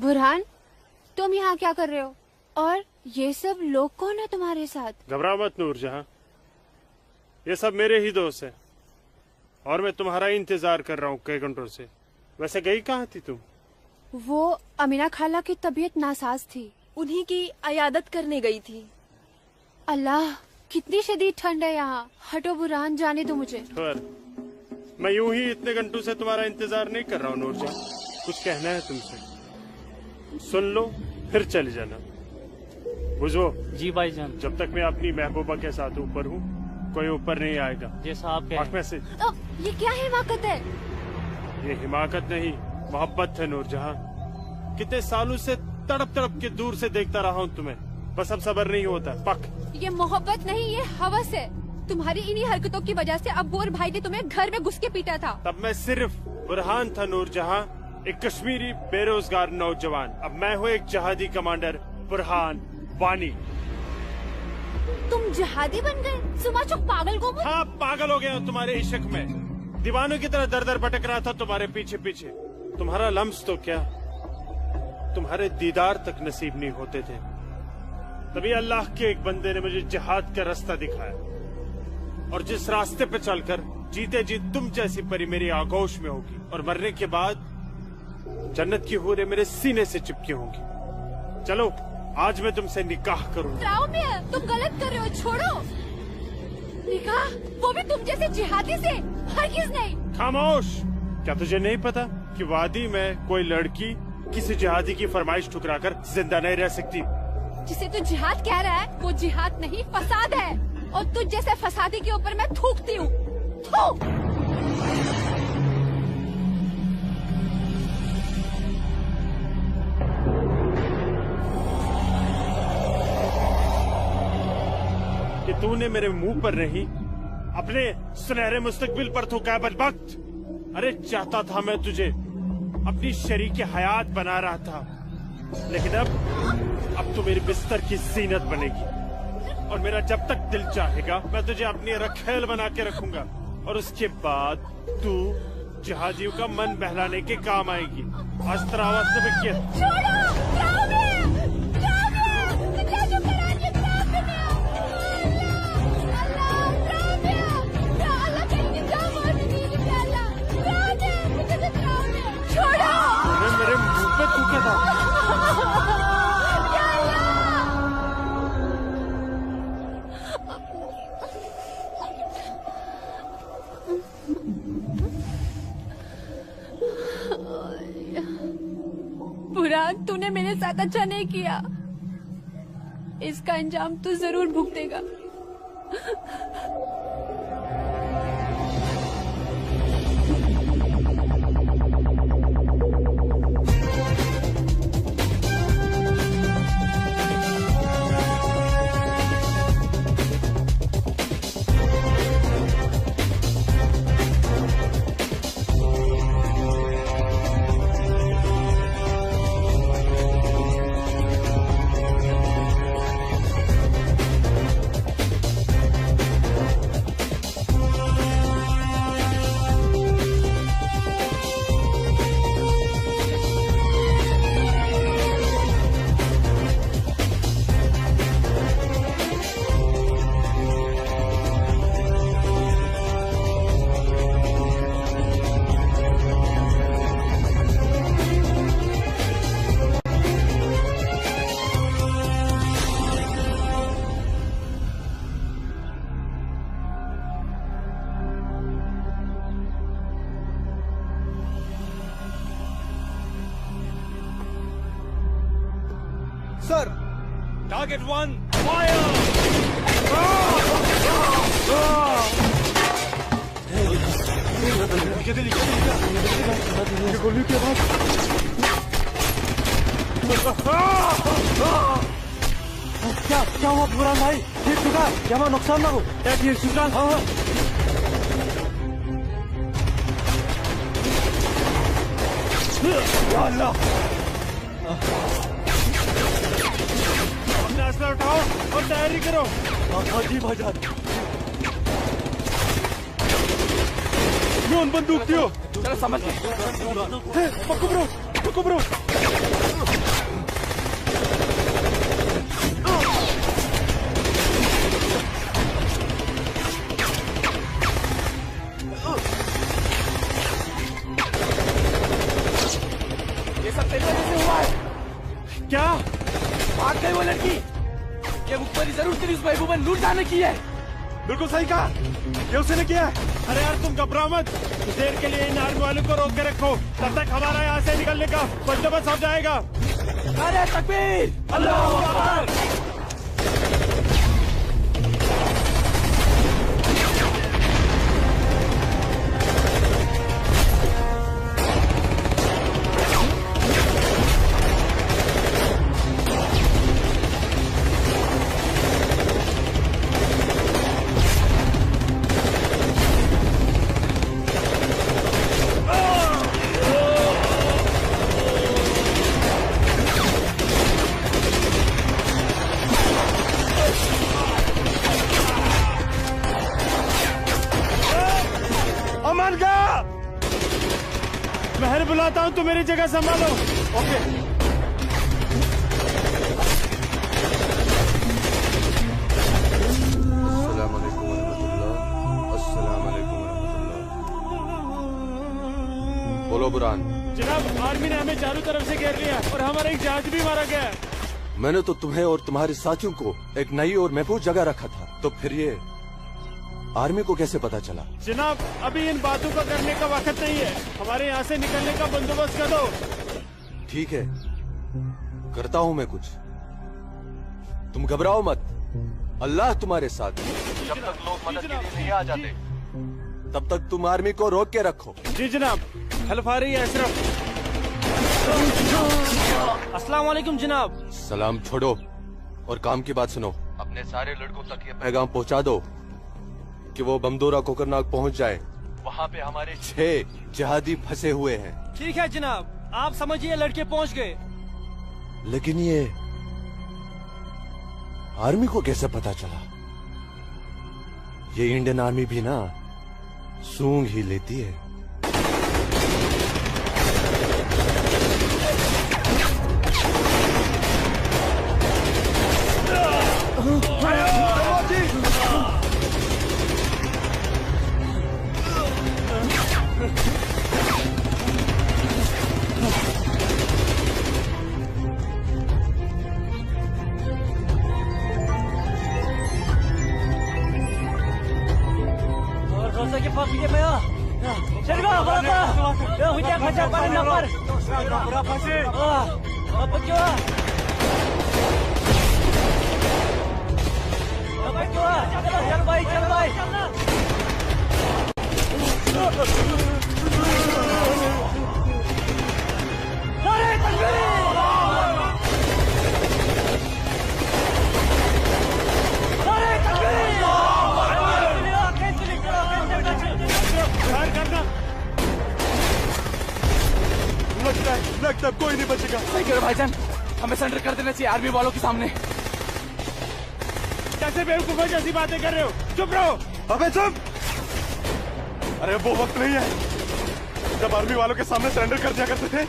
बुरहान, तुम यहाँ क्या कर रहे हो? और ये सब लोग कौन है तुम्हारे साथ? घबराओ मत नूरजहां, ये सब मेरे ही दोस्त हैं और मैं तुम्हारा इंतजार कर रहा हूँ कई घंटों से। वैसे गई कहाँ थी तुम? वो अमीना खाला की तबीयत नासाज थी, उन्हीं की अयादत करने गई थी। अल्लाह, कितनी शदीद ठंड है यहाँ। हटो बुरहान, जाने दो मुझे। पर मैं यूं ही इतने घंटों से तुम्हारा इंतजार नहीं कर रहा हूँ नूरजहां। कुछ कहना है तुमसे, सुन लो फिर चले जाना। बुझो जी भाईजान। जब तक मैं अपनी महबूबा के साथ ऊपर हूँ कोई ऊपर नहीं आएगा। जैसा आप कहें। में से ये क्या हिमाकत है? ये हिमाकत नहीं, मोहब्बत है नूरजहां। कितने सालों से तड़प तड़प के दूर से देखता रहा हूँ तुम्हें, बस अब सब्र नहीं होता। पक ये मोहब्बत नहीं, ये हवस है। तुम्हारी इन्हीं हरकतों की वजह से अब्बू और भाई ने तुम्हें घर में घुस के पीटा था। तब मैं सिर्फ बुरहान था नूरजहां, एक कश्मीरी बेरोजगार नौजवान। अब मैं हूँ एक जहादी कमांडर, बुरहान वानी। तुम जहादी बन गए? सुमाचुक पागल को? हाँ, पागल हो गया हूँ तुम्हारे इश्क में। दीवानों की तरह दर दर भटक रहा था तुम्हारे पीछे पीछे। तुम्हारा लम्स तो क्या, तुम्हारे दीदार तक नसीब नहीं होते थे। तभी अल्लाह के एक बंदे ने मुझे जिहाद का रास्ता दिखाया, और जिस रास्ते पे चलकर जीते जी तुम जैसी परी मेरी आगोश में होगी, और मरने के बाद जन्नत की हूरें मेरे सीने से चिपकी होंगी। चलो आज मैं तुमसे निकाह करूंगा। तुम गलत कर रहे हो, छोड़ो। निकाह? वो भी तुम जैसे जिहादी से? हरगिज़ नहीं। खामोश। क्या तुझे नहीं पता कि वादी में कोई लड़की किसी जिहादी की फरमाइश ठुकराकर जिंदा नहीं रह सकती? जिसे तू जिहाद कह रहा है वो जिहाद नहीं, फसाद है। और तुझ जैसे फसादी के ऊपर मैं थूकती हूँ। थूक। कि तूने मेरे मुंह पर नहीं, अपने सुनहरे मुस्तकबिल पर थूका बदबख्त। अरे चाहता था मैं तुझे अपनी शरीक हयात बना रहा था, लेकिन अब तू मेरे बिस्तर की जीनत बनेगी। और मेरा जब तक दिल चाहेगा मैं तुझे अपनी रखेल बना के रखूंगा, और उसके बाद तू जहादियों का मन बहलाने के काम आएगी। आज तेरा आवाज से मेरे मुंह पे थूका था। बुरहान, तूने मेरे साथ अच्छा नहीं किया। इसका अंजाम तू जरूर भुगतेगा। Sir, target 1 fire. गोली के बाद क्या हुआ बुरहान भाई? ठीक ठुका? क्या नुकसान ना हो? ठीक ठुका? हाँ अल्लाह, अपना असला उठाओ और तैयारी करो। हाँ जी भाईजान। बंदूक दियो। चलो समझ गए। पक्को ब्रो, पक्को ब्रो। हमें लूट जाने की है। बिल्कुल सही कहा, ये उसने किया है। अरे यार तुम घबराओ मत, कुछ देर के लिए इन आर्मी वालों को रोक के रखो, तब तक हमारा यहाँ से निकलने का बंदोबस्त हो जाएगा। अरे तकबीर, अल्लाहू अकबर। महर बुलाता हूँ, तुम मेरी जगह संभालो। ओके। अस्सलाम वालेकुम वरहमतुल्लाह। अस्सलाम वालेकुम वरहमतुल्लाह। बोलो बुरहान। जनाब, आर्मी ने हमें चारों तरफ से घेर लिया और हमारा एक जहाज भी मारा गया। मैंने तो तुम्हें और तुम्हारे साथियों को एक नई और महफूज जगह रखा था, तो फिर ये आर्मी को कैसे पता चला? जनाब, अभी इन बातों का करने का वक्त नहीं है, हमारे यहाँ से निकलने का बंदोबस्त कर दो। ठीक है, करता हूँ मैं कुछ। तुम घबराओ मत, अल्लाह तुम्हारे साथ है। जब तक लोग मदद के लिए नहीं आ जाते, तब तक तुम आर्मी को रोक के रखो। जी जनाब। हेल्प आ रही है अशरफ। अस्सलाम वालेकुम जनाब। सलाम छोड़ो और काम की बात सुनो। अपने सारे लड़कों तक ये पैगाम पहुँचा दो कि वो बमदोरा कोकरनाग पहुंच जाए। वहाँ पे हमारे 6 जिहादी फंसे हुए हैं। ठीक है जनाब, आप समझिए लड़के पहुंच गए। लेकिन ये आर्मी को कैसे पता चला? ये इंडियन आर्मी भी ना सूंघ ही लेती है। लगता कोई नहीं बचेगा। सही करो भाईजान, हमें सरेंडर कर देना चाहिए आर्मी वालों के सामने। कैसे बेवकूफों जैसी बातें कर रहे हो? चुप रहो। अबे चुप! अरे वो वक्त नहीं है जब आर्मी वालों के सामने सरेंडर कर दिया करते थे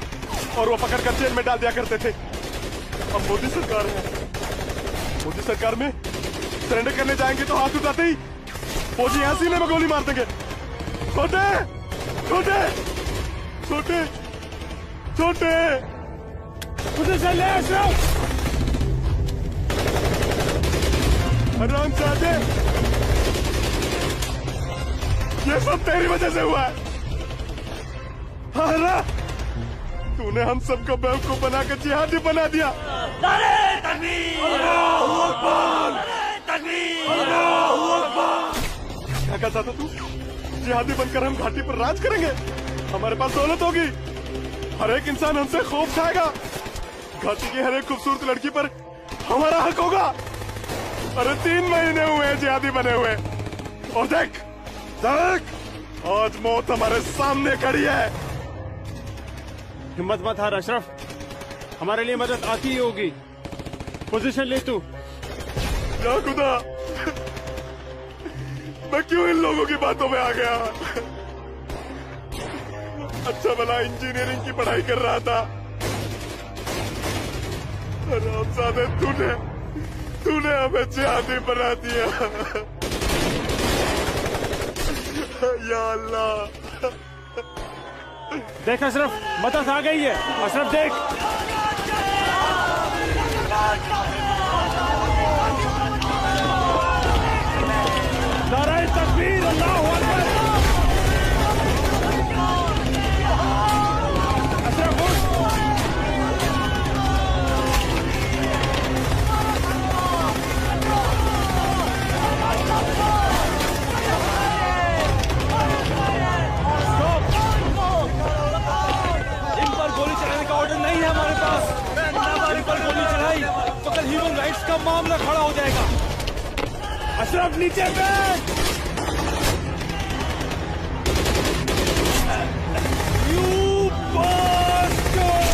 और वो पकड़ कर जेल में डाल दिया करते थे। अब मोदी सरकार है, मोदी सरकार में सरेंडर करने जाएंगे तो हाथ उठाते ही फौजी यहाँ सीने में गोली मार देंगे। छोटे छोटे छोटे छोटे उधर से ले अशरफ। आराम से आजे, ये सब तेरी वजह से हुआ है। हारा, तूने हम सबको बेवकूफ बनाकर जिहादी बना दिया। नारे तकबीर! अल्लाहू अकबर! नारे तकबीर! अल्लाहू अकबर! क्या कहता था तू? जिहादी बनकर हम घाटी पर राज करेंगे, हमारे पास दौलत होगी, हर एक इंसान हमसे खूब खाएगा, घाटी की हर एक खूबसूरत लड़की पर हमारा हक होगा। अरे 3 महीने हुए जिहादी बने हुए और देख देख, आज मौत हमारे सामने खड़ी है। हिम्मत मत हार अशरफ, हमारे लिए मदद आती ही होगी। पोजीशन ले तू। या खुदा, मैं क्यों इन लोगों की बातों में आ गया? अच्छा भला इंजीनियरिंग की पढ़ाई कर रहा था। हरामजादे, तूने हमें जिहादी बना दिया। या अल्लाह। देख अशरफ, मदद आ गई है। अशरफ देख। नीचे बैठ। You bastard!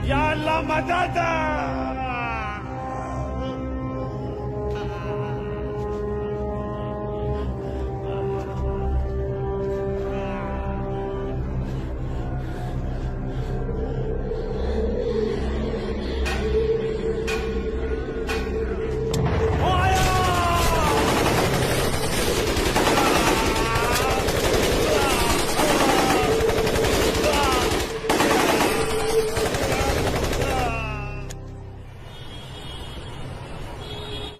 या अल्लाह मदद!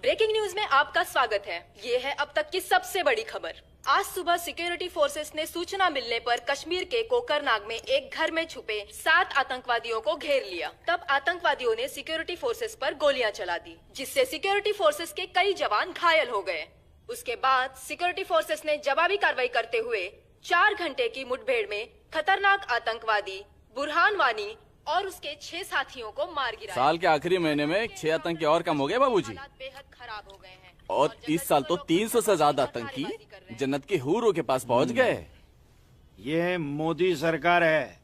ब्रेकिंग न्यूज में आपका स्वागत है। ये है अब तक की सबसे बड़ी खबर। आज सुबह सिक्योरिटी फोर्सेस ने सूचना मिलने पर कश्मीर के कोकरनाग में एक घर में छुपे 7 आतंकवादियों को घेर लिया। तब आतंकवादियों ने सिक्योरिटी फोर्सेस पर गोलियां चला दी, जिससे सिक्योरिटी फोर्सेस के कई जवान घायल हो गए। उसके बाद सिक्योरिटी फोर्सेस ने जवाबी कार्रवाई करते हुए 4 घंटे की मुठभेड़ में खतरनाक आतंकवादी बुरहान वानी और उसके 6 साथियों को मार गिराया। साल के आखिरी महीने में 6 आतंकी और कम हो गए बाबूजी। हालात बेहद खराब हो गए हैं और इस साल तो 300 से ज्यादा आतंकी जन्नत की हूरों के पास पहुंच गए। ये मोदी सरकार है,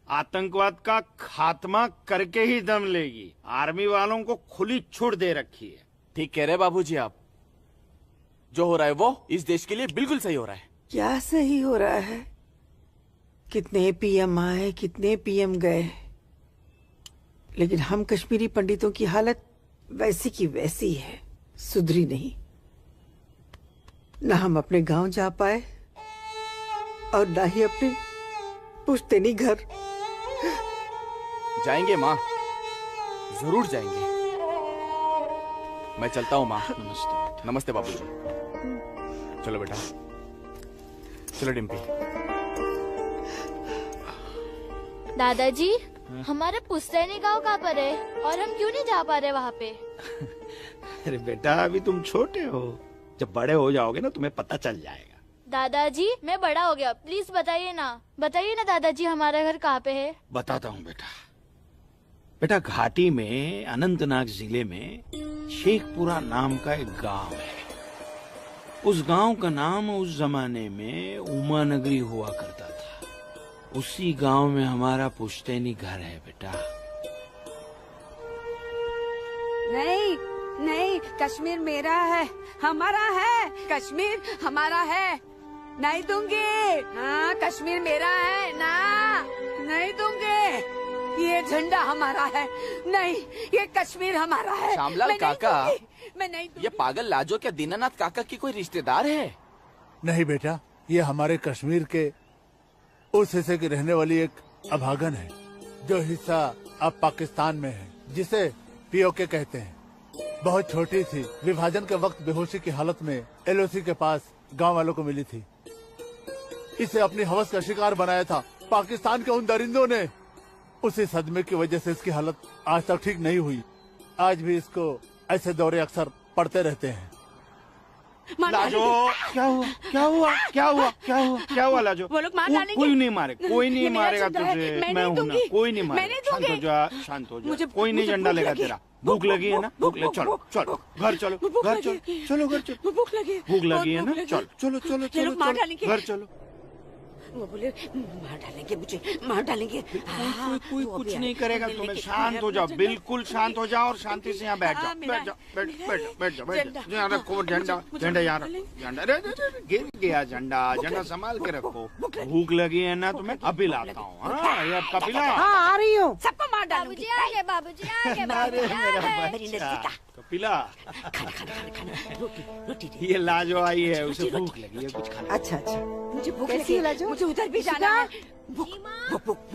आतंकवाद का खात्मा करके ही दम लेगी। आर्मी वालों को खुली छूट दे रखी है। ठीक कह रहे बाबूजी आप। जो हो रहा है वो इस देश के लिए बिल्कुल सही हो रहा है। क्या सही हो रहा है? कितने पीएम आए, कितने पीएम गए, लेकिन हम कश्मीरी पंडितों की हालत वैसी की वैसी है, सुधरी नहीं। न हम अपने गांव जा पाए और न ही अपने पुश्तैनी घर। जाएंगे माँ, जरूर जाएंगे। मैं चलता हूँ माँ। नमस्ते। नमस्ते बाबूजी। चलो बेटा, चलो डिम्पी। दादाजी, हमारा पुश्तैनी गांव कहाँ पर है और हम क्यों नहीं जा पा रहे वहाँ पे? अरे बेटा, अभी तुम छोटे हो, जब बड़े हो जाओगे ना तुम्हें पता चल जाएगा। दादाजी, मैं बड़ा हो गया, प्लीज बताइए ना दादाजी, हमारा घर कहाँ पे है? बताता हूँ बेटा। बेटा, घाटी में अनंतनाग जिले में शेखपुरा नाम का एक गांव है। उस गांव का नाम उस जमाने में उमा नगरी हुआ करता था। उसी गांव में हमारा पुश्तैनी घर है बेटा। नहीं नहीं, कश्मीर मेरा है, हमारा है। कश्मीर हमारा है, नहीं दूंगी। हाँ, कश्मीर मेरा है ना, नहीं दूंगी। ये झंडा हमारा है, नहीं, ये कश्मीर हमारा है। श्यामलाल मैं नहीं काका, दूंगी, मैं नहीं दूंगी। ये पागल लाजो क्या दीनानाथ काका की कोई रिश्तेदार है? नहीं बेटा, ये हमारे कश्मीर के उस हिस्से की रहने वाली एक अभागन है, जो हिस्सा अब पाकिस्तान में है, जिसे पीओके कहते हैं। बहुत छोटी थी, विभाजन के वक्त बेहोशी की हालत में एलओसी के पास गांव वालों को मिली थी। इसे अपनी हवस का शिकार बनाया था पाकिस्तान के उन दरिंदों ने। उसी सदमे की वजह से इसकी हालत आज तक ठीक नहीं हुई। आज भी इसको ऐसे दौरे अक्सर पड़ते रहते हैं। लाजो, क्या हुआ क्या हुआ क्या हुआ क्या हुआ क्या हुआ लाजो? वो लोग मार डालेंगे। कोई नहीं मारे, कोई नहीं मारेगा तुझे। मैं हूँ ना, कोई नहीं मैं मारेगा। नहीं शांत हो जा, शांत हो जा। कोई नहीं झंडा लेगा तेरा। भूख लगी है ना, भूख लगी, चलो चलो घर चलो, घर चलो, चलो घर चलो। भूख लगी, भूख लगी है ना, चलो चलो चलो चलो मार डालेंगे। घर चलो। वो बोले मार डालेंगे मुझे, मार डालेंगे। कोई कुछ नहीं करेगा तुम्हें। शांत हो जाओ, बिल्कुल शांत हो जाओ और शांति से यहाँ बैठ जाओ। बैठ जाओ, बैठ जाओ। यहाँ रखो झंडा, झंडा यहाँ रखो। झंडा गिर गया झंडा, झंडा संभाल के रखो। भूख लगी है ना तुम्हें, अभी लाता हूँ। हाँ, ये अब कपिला। हाँ, आ रही हूँ। सबको मार डालूंगी। बाबूजी आगे, अरे मेरा बच्चा कपिला, रोटी ये लाजो आई है, उसे भूख लगी है, कुछ खाना। अच्छा अच्छा, मुझे भूख कैसी लगी है लाजो? मुझे उधर भी जाना है।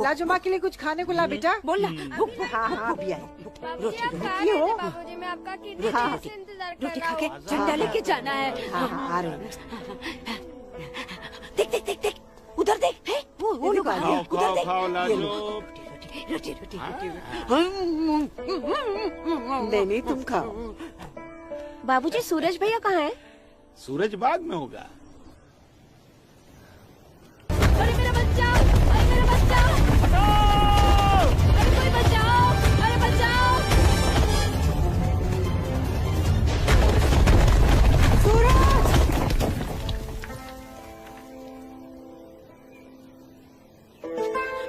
लाजो माँ के लिए कुछ खाने को ला बेटा। बोलना। हाँ हाँ अभी आए। बाबूजी आप कहाँ हो? रहते? बाबूजी मैं आपका कितने देर से इंतजार कर रोटी रहा खा के हूँ। झंडा लेके जाना है। हाँ हाँ आ रहे हैं। देख देख देख देख उधर देख है वो लोग आ गए। उधर देख ये लो। रोटी रोटी रोटी। नहीं नहीं तुम खाओ। बाबूजी सूरज भैया कहाँ है? सूरज बाग में होगा। अरे मेरा बच्चा, अरे मेरा बच्चा, अरे कोई बचाओ, अरे बचाओ।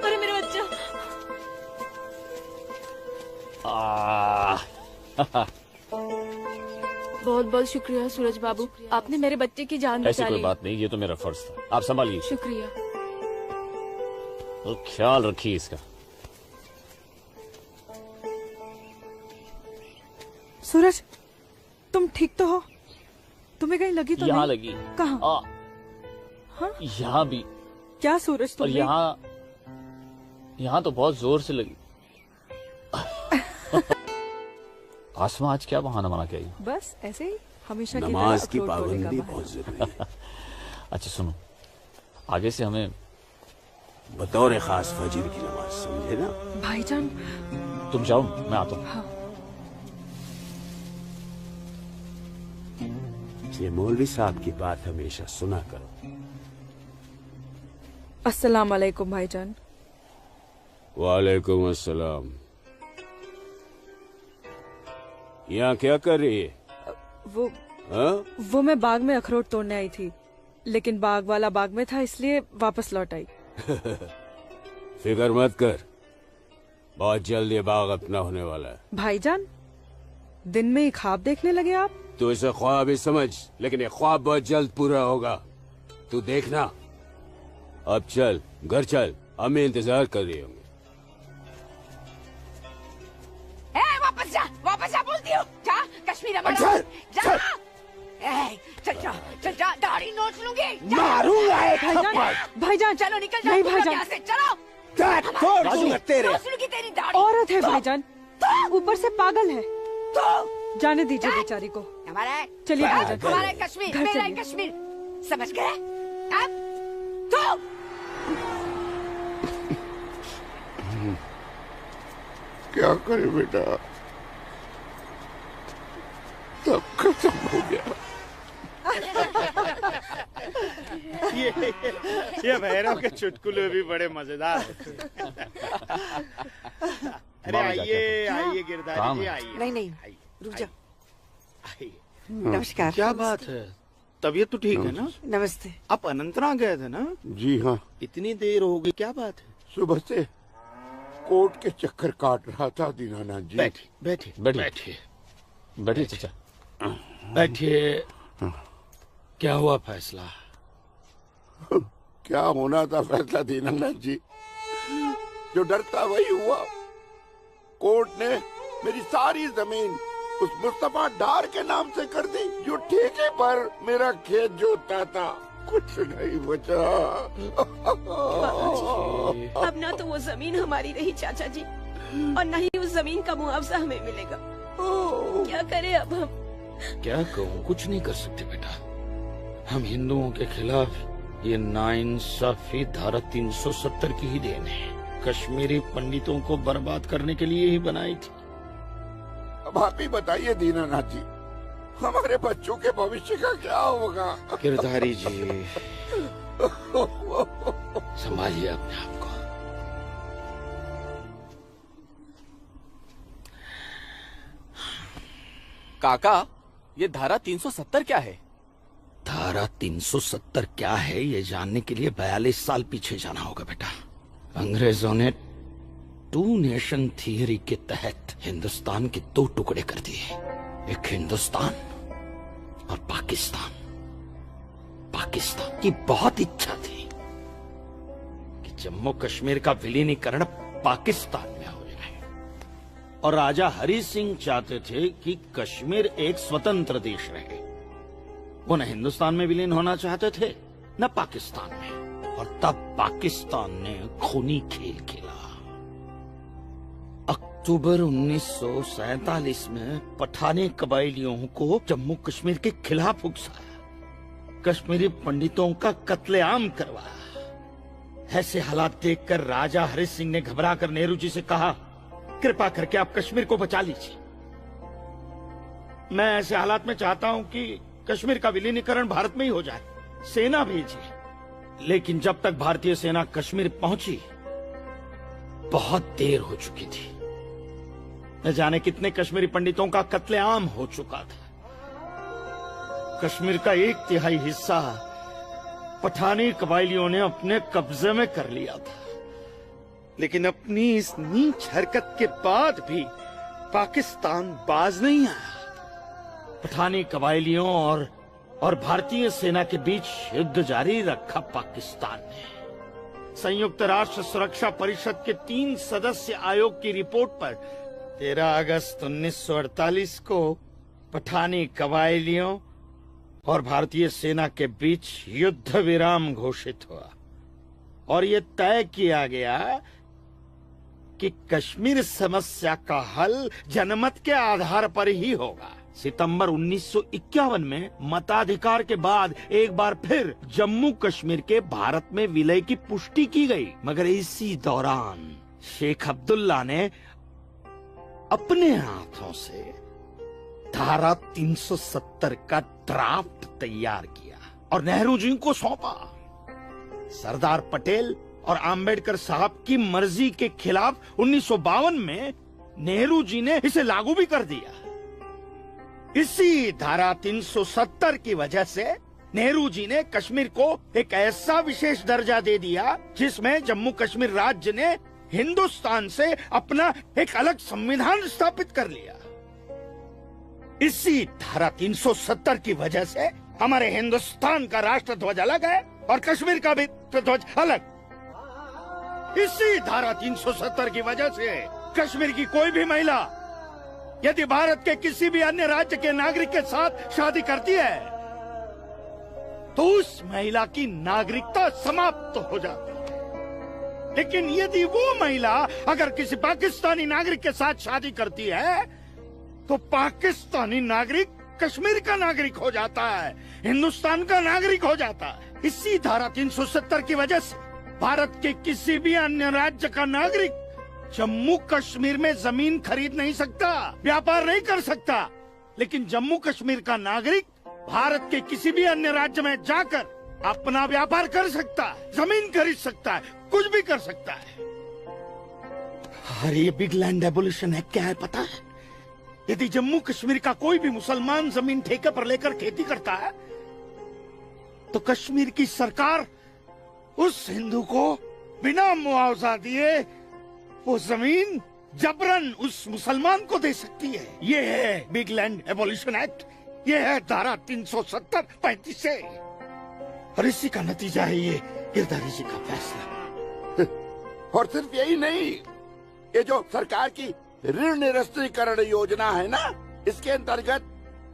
अरे मेरा बच्चा। बहुत बहुत शुक्रिया सूरज बाबू, आपने मेरे बच्चे की जान ऐसी बचा कोई ली। बात नहीं, ये तो मेरा फर्ज था। आप संभालिए, शुक्रिया। तो ख्याल रखिए इसका। सूरज तुम ठीक तो हो? तुम्हें कहीं लगी तो यहाँ नहीं? लगी। कहाँ? हाँ? यहाँ भी। क्या सूरज और तुम्हें? यहाँ तो बहुत जोर से लगी। आसमा आज क्या बहाना बना के आई? बस ऐसे ही हमेशा की नमाज तरह की अखरोट तोड़ने का पाबंदी बहाना। बहुत जरूरी है। अच्छा सुनो, आगे से हमें बतौर खास फजर की नमाज, समझे ना? भाईजान तुम जाओ, मैं आता हूँ। हाँ। ये मौलवी साहब की बात हमेशा सुना करो। अस्सलाम वालेकुम भाईजान। वालेकुम अस्सलाम। यहाँ क्या कर रही है? वो मैं बाग में अखरोट तोड़ने आई थी, लेकिन बाग वाला बाग में था इसलिए वापस लौट आई। फिक्र मत कर, बहुत जल्द ये बाग अपना होने वाला है। भाईजान दिन में ही ख्वाब देखने लगे आप? तू इसे ख्वाब ही समझ, लेकिन ये ख्वाब बहुत जल्द पूरा होगा, तू देखना। अब चल, घर चल, अम्मी इंतजार कर रही होंगी। वापस जा बोलती हूँ। जा कश्मीर हमारा। चल, जा चल जा, दाढ़ी नोच लूंगी। मारूंगा एक भाईजान, भाईजान चलो निकल जाओ। नहीं तुम लोग भाईजान। यहाँ से चलो। तोड़ दूंगा तेरे। नोच लूंगी तेरी दाढ़ी। औरत है भाईजान, ऊपर से पागल है। तो जाने दीजिए बेचारी को। हमारा है। चलिए भाईजान, हमारा है कश्मीर, घर मेरा है चलिए। कश्मीर, समझ गए? अब तो क्या करे बेटा, सब खत्म हो गया। ये भैरव के चुटकुले भी बड़े मजेदार हैं। अरे आइए आइए गिरधारी जी आइए। नहीं नहीं रुक जाओ। आइए। नमस्कार। क्या बात है, तबीयत तो ठीक है ना? नमस्ते। आप अनंतनाग गए थे ना? जी हाँ, इतनी देर हो गई, क्या बात है? सुबह से कोर्ट के चक्कर काट रहा था दीनानाथ जी। बैठिए बैठिए बैठिए बैठिए चाचा। बैठिए। क्या हुआ फैसला? क्या होना था फैसला दीनानाथ जी, जो डर था वही हुआ। कोर्ट ने मेरी सारी जमीन उस मुस्तफा डार के नाम से कर दी, जो ठेके पर मेरा खेत जोतता था। कुछ नहीं बचा। अब ना तो वो जमीन हमारी रही चाचा जी, और न ही उस जमीन का मुआवजा हमें मिलेगा। क्या करें अब हम? क्या कहूँ, कुछ नहीं कर सकते बेटा। हम हिंदुओं के खिलाफ ये नाइंसाफी धारा 370 की ही देन है। कश्मीरी पंडितों को बर्बाद करने के लिए ही बनाई थी। अब आप ही बताइए दीनानाथ जी, हमारे बच्चों के भविष्य का क्या होगा? गिरधारी जी संभालिए अपने आप को। काका ये धारा 370 क्या है? धारा 370 क्या है, ये जानने के लिए 42 साल पीछे जाना होगा बेटा। अंग्रेजों ने टू नेशन थियरी के तहत हिंदुस्तान के दो टुकड़े कर दिए, एक हिंदुस्तान और पाकिस्तान। पाकिस्तान की बहुत इच्छा थी कि जम्मू कश्मीर का विलीनीकरण पाकिस्तान में हो जाए, और राजा हरि सिंह चाहते थे कि कश्मीर एक स्वतंत्र देश रहे। वो न हिंदुस्तान में विलीन होना चाहते थे न पाकिस्तान में। और तब पाकिस्तान ने खूनी खेल खेला। अक्टूबर 1947 में पठानी कबायलियों को जम्मू कश्मीर के खिलाफ उकसाया, कश्मीरी पंडितों का कत्लेआम करवाया। ऐसे हालात देखकर राजा हरि सिंह ने घबरा कर नेहरू जी से कहा, कृपा करके आप कश्मीर को बचा लीजिए। मैं ऐसे हालात में चाहता हूं कि कश्मीर का विलीनीकरण भारत में ही हो जाए, सेना भेजिए। लेकिन जब तक भारतीय सेना कश्मीर पहुंची बहुत देर हो चुकी थी। न जाने कितने कश्मीरी पंडितों का कत्लेआम हो चुका था। कश्मीर का 1/3 हिस्सा पठानी कबायलियों ने अपने कब्जे में कर लिया था। लेकिन अपनी इस नीच हरकत के बाद भी पाकिस्तान बाज नहीं आया। पठानी कबायलियों और भारतीय सेना के बीच युद्ध जारी रखा पाकिस्तान ने। संयुक्त राष्ट्र सुरक्षा परिषद के 3 सदस्य आयोग की रिपोर्ट पर 13 अगस्त 1948 को पठानी कबायलियों और भारतीय सेना के बीच युद्ध विराम घोषित हुआ और ये तय किया गया कि कश्मीर समस्या का हल जनमत के आधार पर ही होगा। सितंबर 1951 में मताधिकार के बाद एक बार फिर जम्मू कश्मीर के भारत में विलय की पुष्टि की गई, मगर इसी दौरान शेख अब्दुल्ला ने अपने हाथों से धारा 370 का ड्राफ्ट तैयार किया और नेहरू जी को सौंपा। सरदार पटेल और आम्बेडकर साहब की मर्जी के खिलाफ 1952 में नेहरू जी ने इसे लागू भी कर दिया। इसी धारा 370 की वजह से नेहरू जी ने कश्मीर को एक ऐसा विशेष दर्जा दे दिया जिसमें जम्मू कश्मीर राज्य ने हिंदुस्तान से अपना एक अलग संविधान स्थापित कर लिया। इसी धारा 370 की वजह से हमारे हिंदुस्तान का राष्ट्र ध्वज अलग है और कश्मीर का भी ध्वज अलग। इसी धारा 370 की वजह से कश्मीर की कोई भी महिला यदि भारत के किसी भी अन्य राज्य के नागरिक के साथ शादी करती है तो उस महिला की नागरिकता समाप्त हो जाती है। लेकिन यदि वो महिला अगर किसी पाकिस्तानी नागरिक के साथ शादी करती है तो पाकिस्तानी नागरिक कश्मीर का नागरिक हो जाता है, हिंदुस्तान का नागरिक हो जाता है। इसी धारा 370 की वजह से भारत के किसी भी अन्य राज्य का नागरिक जम्मू कश्मीर में जमीन खरीद नहीं सकता, व्यापार नहीं कर सकता। लेकिन जम्मू कश्मीर का नागरिक भारत के किसी भी अन्य राज्य में जाकर अपना व्यापार कर सकता है, जमीन खरीद सकता है, कुछ भी कर सकता है। अरे ये बिग लैंड एबोल्यूशन एक्ट क्या है पता है? यदि जम्मू कश्मीर का कोई भी मुसलमान जमीन ठेके पर लेकर खेती करता है तो कश्मीर की सरकार उस हिंदू को बिना मुआवजा दिए वो जमीन जबरन उस मुसलमान को दे सकती है। ये है बिग लैंड एबोल्यूशन एक्ट, ये है धारा 370-35 से। और इसी का नतीजा है ये गिरधारी जी का फैसला। और सिर्फ यही नहीं, ये जो सरकार की ऋण निरस्तीकरण योजना है ना, इसके अंतर्गत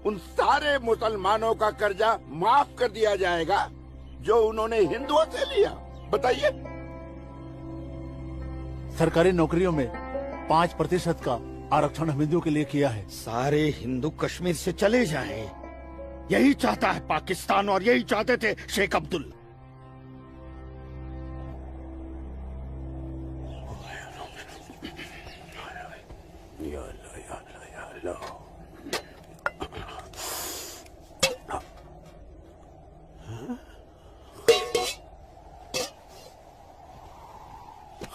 उन सारे मुसलमानों का कर्जा माफ कर दिया जाएगा जो उन्होंने हिंदुओं से लिया। बताइए। सरकारी नौकरियों में 5% का आरक्षण हम हिंदुओं के लिए किया है। सारे हिंदू कश्मीर से चले जाएं, यही चाहता है पाकिस्तान और यही चाहते थे शेख अब्दुल्ला।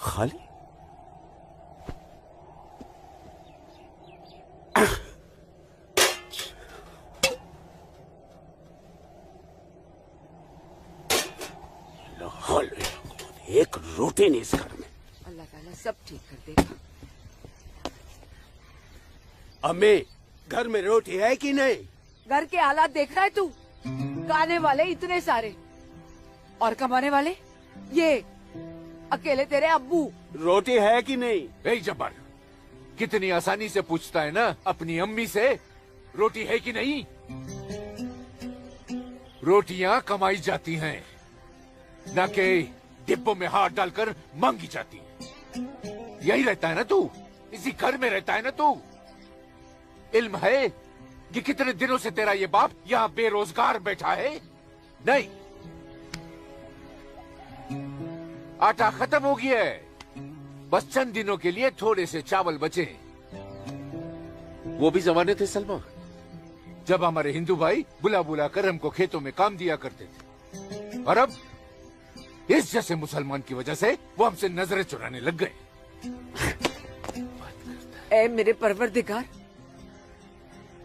खाली एक रोटी नहीं इस घर में। अल्लाह ताला सब ठीक कर देगा। अम्मी, घर में रोटी है कि नहीं? घर के हालात देख रहा है तू? खाने वाले इतने सारे और कमाने वाले ये अकेले तेरे अब्बू। रोटी है कि नहीं? ए जब्बार, कितनी आसानी से पूछता है ना अपनी अम्मी से रोटी है कि नहीं। रोटियां कमाई जाती हैं, ना कि डिब्बों में हाथ डालकर मांगी जाती है। यही रहता है ना तू, इसी घर में रहता है ना तू। इल्म है कि कितने दिनों से तेरा ये बाप यहाँ बेरोजगार बैठा है? नहीं, आटा खत्म हो गया है, बस चंद दिनों के लिए थोड़े से चावल बचे। वो भी जमाने थे सलमा, जब हमारे हिंदू भाई बुला बुला कर हमको खेतों में काम दिया करते थे, और अब इस जैसे मुसलमान की वजह से वो हमसे नजरें चुराने लग गए। ऐ मेरे परवरदिगार,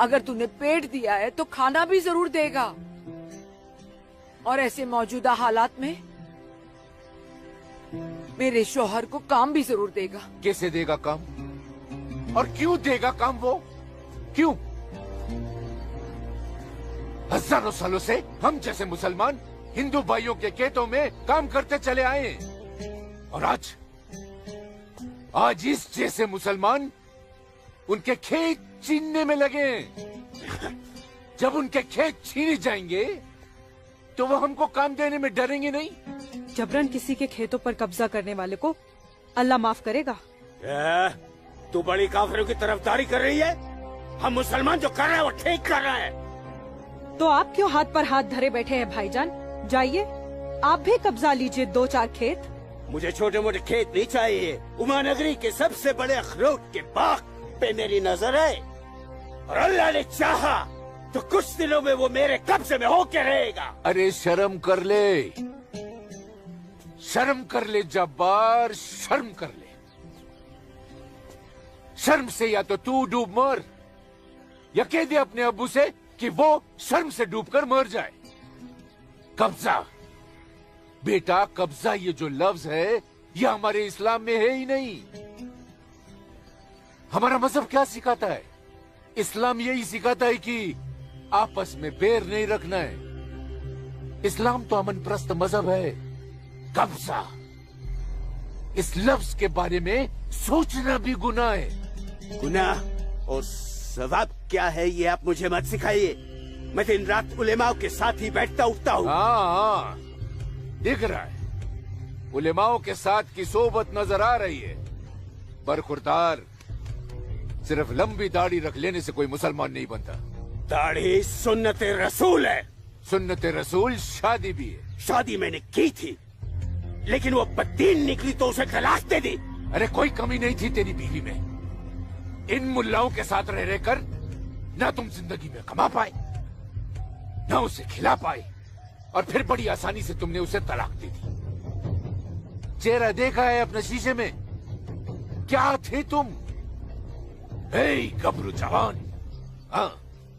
अगर तूने पेट दिया है तो खाना भी जरूर देगा, और ऐसे मौजूदा हालात में मेरे शौहर को काम भी जरूर देगा। कैसे देगा काम, और क्यों देगा काम? वो क्यों? हजारों सालों से हम जैसे मुसलमान हिंदू भाइयों के खेतों में काम करते चले आए हैं, और आज इस जैसे मुसलमान उनके खेत छीनने में लगे हैं। जब उनके खेत छीने जाएंगे तो वो हमको काम देने में डरेंगे नहीं। जबरन किसी के खेतों पर कब्जा करने वाले को अल्लाह माफ करेगा। तू बड़ी काफिरों की तरफदारी कर रही है? हम मुसलमान जो कर रहे हैं वो ठीक कर रहे हैं। तो आप क्यों हाथ पर हाथ धरे बैठे हैं भाईजान? जाइए, आप भी कब्जा लीजिए 2-4 खेत। मुझे छोटे मोटे खेत नहीं चाहिए, उमा नगरी के सबसे बड़े अखरोट के बाग पे मेरी नजर है, और अल्लाह ने चाहा तो कुछ दिनों में वो मेरे कब्जे में होके रहेगा। अरे शर्म कर ले, शर्म कर ले जब्बार, शर्म कर ले। शर्म से या तो तू डूब मर, या कह दे अपने अब्बू से कि वो शर्म से डूबकर मर जाए। कब्जा बेटा, कब्जा ये जो लफ्ज है ये हमारे इस्लाम में है ही नहीं। हमारा मजहब क्या सिखाता है? इस्लाम यही सिखाता है कि आपस में बैर नहीं रखना है। इस्लाम तो अमन प्रस्त मजहब है। कब्जा, इस लफ्ज के बारे में सोचना भी गुनाह है। गुनाह और सवाब क्या है ये आप मुझे मत सिखाइए। मैं दिन रात उलेमाओं के साथ ही बैठता उठता हूँ। हाँ, दिख रहा है, उलेमाओं के साथ की सोबत नजर आ रही है। बरखुरदार, सिर्फ लंबी दाढ़ी रख लेने से कोई मुसलमान नहीं बनता। दाढ़ी सुन्नत रसूल है। सुन्नत रसूल शादी भी है। शादी मैंने की थी, लेकिन वो बददीन निकली तो उसे तलाक दे दी। अरे कोई कमी नहीं थी तेरी बीवी में। इन मुल्लाओं के साथ रह रहकर ना तुम जिंदगी में कमा पाए, ना उसे खिला पाए, और फिर बड़ी आसानी से तुमने उसे तलाक दे दी। चेहरा देखा है अपने शीशे में? क्या थे तुम? गबरू जवान। हाँ,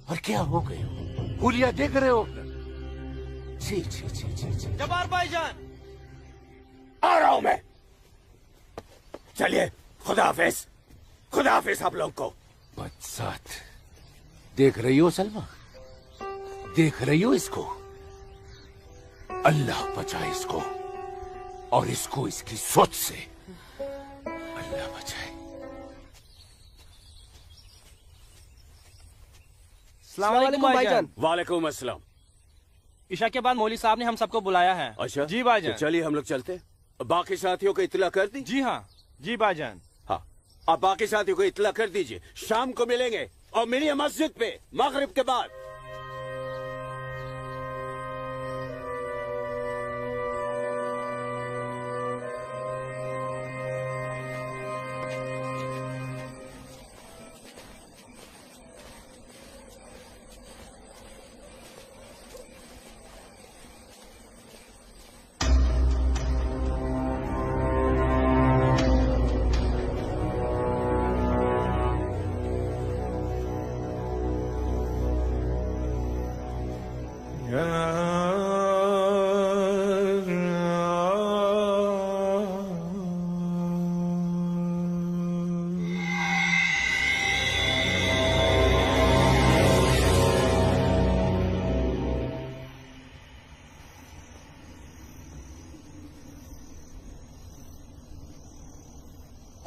और क्या हो गए हो? हुलिया देख रहे हो? जी जी जी जी जी। जब्बार भाईजान, आ रहा हूं मैं। चलिए, खुदा हाफिज, खुदा हाफिज आप लोग को। बदसात, देख रही हो सलमा? देख रही हो इसको? अल्लाह बचाए इसको, और इसको इसकी सोच से। अल्लाह बचाए। अस्सलाम वालेकुम भाईजान। वालेकुम अस्सलाम। ईशा के बाद मौली साहब ने हम सबको बुलाया है। अच्छा जी भाईजान। तो चलिए हम लोग चलते। बाकी साथियों को इत्तला कर दी? जी हाँ, जी भाईजान। हाँ, आप बाकी साथियों को इत्तला कर दीजिए, शाम को मिलेंगे और मिलिए मस्जिद पे मगरिब के बाद।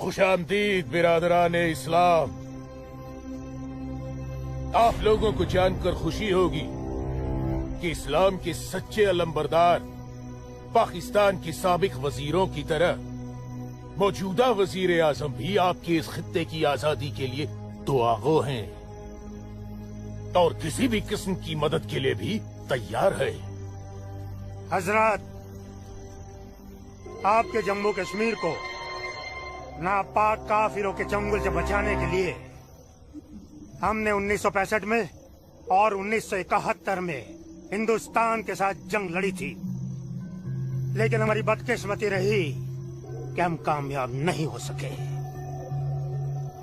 खुशामदीद बिरादरान इस्लाम। आप लोगों को जानकर खुशी होगी कि इस्लाम के सच्चे अलंबरदार पाकिस्तान के साबिक वजीरों की तरह मौजूदा वजीर आजम भी आपके इस खित्ते की आजादी के लिए दुआगो हैं और किसी भी किस्म की मदद के लिए भी तैयार है। हजरत, आपके जम्मू कश्मीर को नापाक काफिरों के चंगुल से बचाने के लिए हमने 1965 में और 1971 में हिंदुस्तान के साथ जंग लड़ी थी, लेकिन हमारी बदकिस्मती रही कि हम कामयाब नहीं हो सके।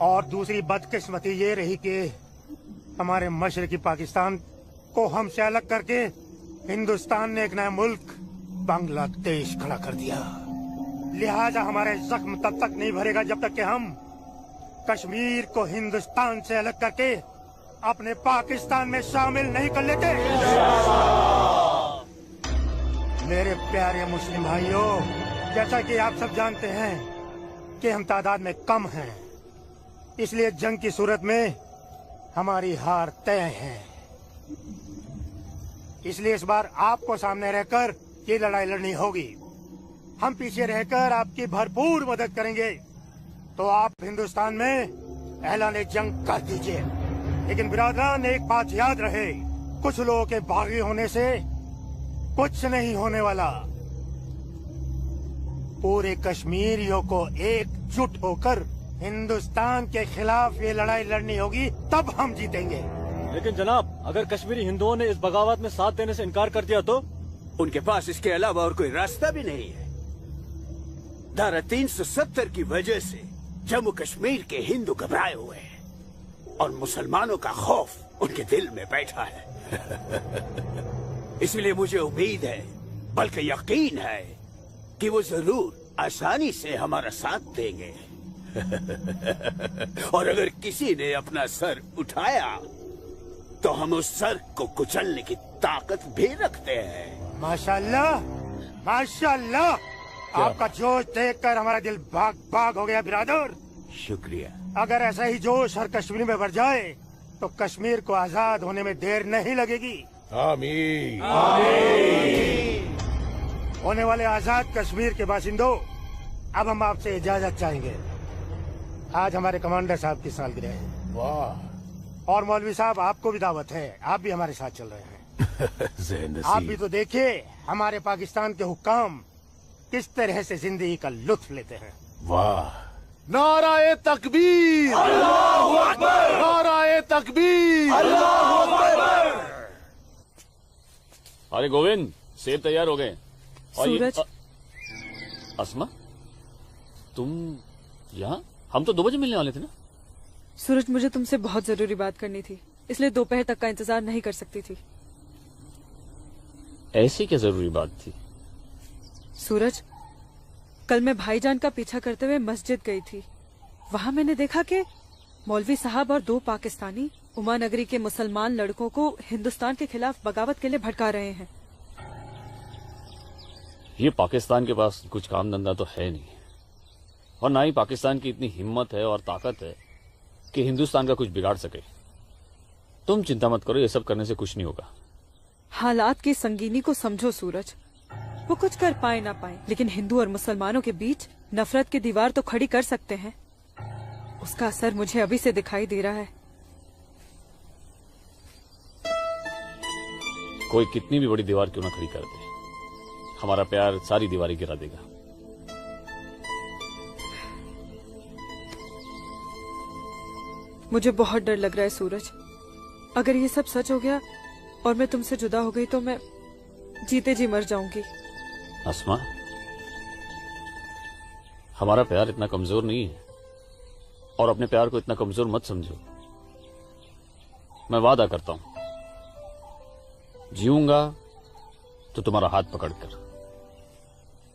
और दूसरी बदकिस्मती ये रही कि हमारे मशरकी पाकिस्तान को हमसे अलग करके हिंदुस्तान ने एक नया मुल्क बांग्लादेश खड़ा कर दिया। लिहाजा हमारे जख्म तब तक नहीं भरेगा जब तक कि हम कश्मीर को हिंदुस्तान से अलग करके अपने पाकिस्तान में शामिल नहीं कर लेते। मेरे प्यारे मुस्लिम भाइयों, जैसा कि आप सब जानते हैं कि हम तादाद में कम हैं, इसलिए जंग की सूरत में हमारी हार तय है। इसलिए इस बार आपको सामने रहकर ये लड़ाई लड़नी होगी। हम पीछे रहकर आपकी भरपूर मदद करेंगे, तो आप हिंदुस्तान में ऐलान जंग कर दीजिए। लेकिन बिरादरान, एक बात याद रहे, कुछ लोगों के बागी होने से कुछ नहीं होने वाला। पूरे कश्मीरियों को एकजुट होकर हिंदुस्तान के खिलाफ ये लड़ाई लड़नी होगी, तब हम जीतेंगे। लेकिन जनाब, अगर कश्मीरी हिंदुओं ने इस बगावत में साथ देने से इनकार कर दिया तो? उनके पास इसके अलावा और कोई रास्ता भी नहीं है। धारा 370 की वजह से जम्मू कश्मीर के हिंदू घबराए हुए हैं और मुसलमानों का खौफ उनके दिल में बैठा है। इसलिए मुझे उम्मीद है, बल्कि यकीन है, कि वो जरूर आसानी से हमारा साथ देंगे। और अगर किसी ने अपना सर उठाया तो हम उस सर को कुचलने की ताकत भी रखते हैं। माशाल्लाह, माशाल्लाह, आपका जोश देखकर हमारा दिल भाग भाग हो गया बिरादर। शुक्रिया। अगर ऐसा ही जोश हर कश्मीर में बढ़ जाए तो कश्मीर को आजाद होने में देर नहीं लगेगी। आमीन। आमीन। होने वाले आजाद कश्मीर के बाशिंदों, अब हम आपसे इजाजत चाहेंगे। आज हमारे कमांडर साहब की सालगिरह है। वाह। और मौलवी साहब, आपको भी दावत है, आप भी हमारे साथ चल रहे हैं। आप भी तो देखिए हमारे पाकिस्तान के हुक्काम किस तरह से जिंदगी का लुत्फ लेते हैं। वाह। नाराए तकबीर, अल्लाहू अकबर, नाराए तकबीर, अल्लाहू अकबर। अरे गोविंद, सेब तैयार हो गए। और सूरज। अस्मा, तुम यहाँ? हम तो 2 बजे मिलने वाले थे ना। सूरज, मुझे तुमसे बहुत जरूरी बात करनी थी, इसलिए दोपहर तक का इंतजार नहीं कर सकती थी। ऐसी क्या जरूरी बात थी? सूरज, कल मैं भाईजान का पीछा करते हुए मस्जिद गई थी। वहाँ मैंने देखा कि मौलवी साहब और 2 पाकिस्तानी उमा नगरी के मुसलमान लड़कों को हिंदुस्तान के खिलाफ बगावत के लिए भड़का रहे हैं। ये पाकिस्तान के पास कुछ काम धंधा तो है नहीं, और ना ही पाकिस्तान की इतनी हिम्मत है और ताकत है कि हिंदुस्तान का कुछ बिगाड़ सके। तुम चिंता मत करो, ये सब करने से कुछ नहीं होगा। हालात की संगीनी को समझो सूरज। वो कुछ कर पाए ना पाए, लेकिन हिंदू और मुसलमानों के बीच नफरत की दीवार तो खड़ी कर सकते हैं। उसका असर मुझे अभी से दिखाई दे रहा है। कोई कितनी भी बड़ी दीवार क्यों ना खड़ी कर दे, हमारा प्यार सारी दीवारें गिरा देगा। मुझे बहुत डर लग रहा है सूरज। अगर ये सब सच हो गया और मैं तुमसे जुदा हो गई तो मैं जीते जी मर जाऊंगी। अस्मा, हमारा प्यार इतना कमजोर नहीं है, और अपने प्यार को इतना कमजोर मत समझो। मैं वादा करता हूं, जीऊंगा तो तुम्हारा हाथ पकड़कर,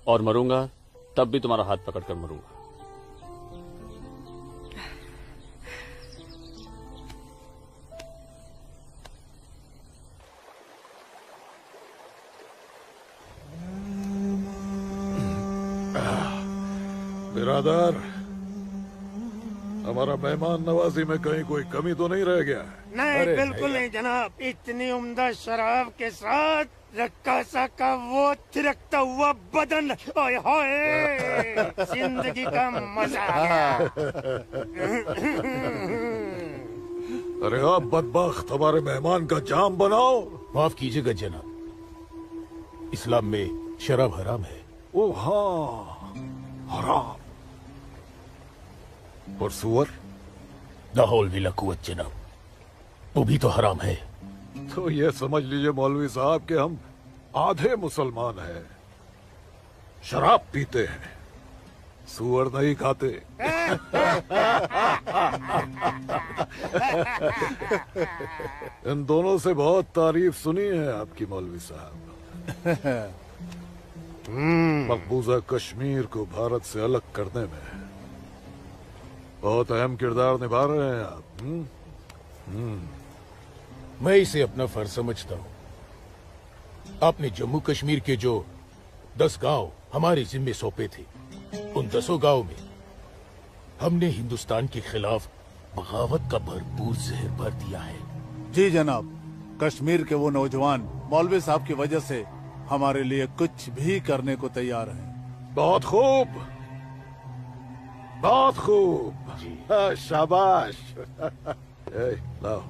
और मरूंगा तब भी तुम्हारा हाथ पकड़कर मरूंगा। बिरादर, हमारा मेहमान नवाजी में कहीं कोई कमी तो नहीं रह गया है? नहीं, अरे बिल्कुल नहीं जनाब। इतनी उम्दा शराब के साथ रक्कासा का वो थिरकता हुआ बदन, ओए होए, जिंदगी का मजा आ गया। अरे आप बदबख्त हमारे मेहमान का जाम बनाओ। माफ कीजिएगा जनाब, इस्लाम में शराब हराम है। ओ हाँ, हराम। और सुअर? लाहौल विला कुवत जनाब, वो भी तो हराम है। तो ये समझ लीजिए मौलवी साहब कि हम आधे मुसलमान हैं, शराब पीते हैं, सुअर नहीं खाते। इन दोनों से बहुत तारीफ सुनी है आपकी मौलवी साहब। मकबूजा कश्मीर को भारत से अलग करने में बहुत अहम किरदार निभा रहे हैं आप। मैं इसे अपना फर्ज समझता हूँ। आपने जम्मू कश्मीर के जो 10 गांव हमारे जिम्मे सौंपे थे, उन 10 गांव में हमने हिंदुस्तान के खिलाफ बगावत का भरपूर जहर भर दिया है। जी जनाब, कश्मीर के वो नौजवान मौलवी साहब की वजह से हमारे लिए कुछ भी करने को तैयार हैं। बहुत खूब, बहुत खूब। शाबाश। लाओ।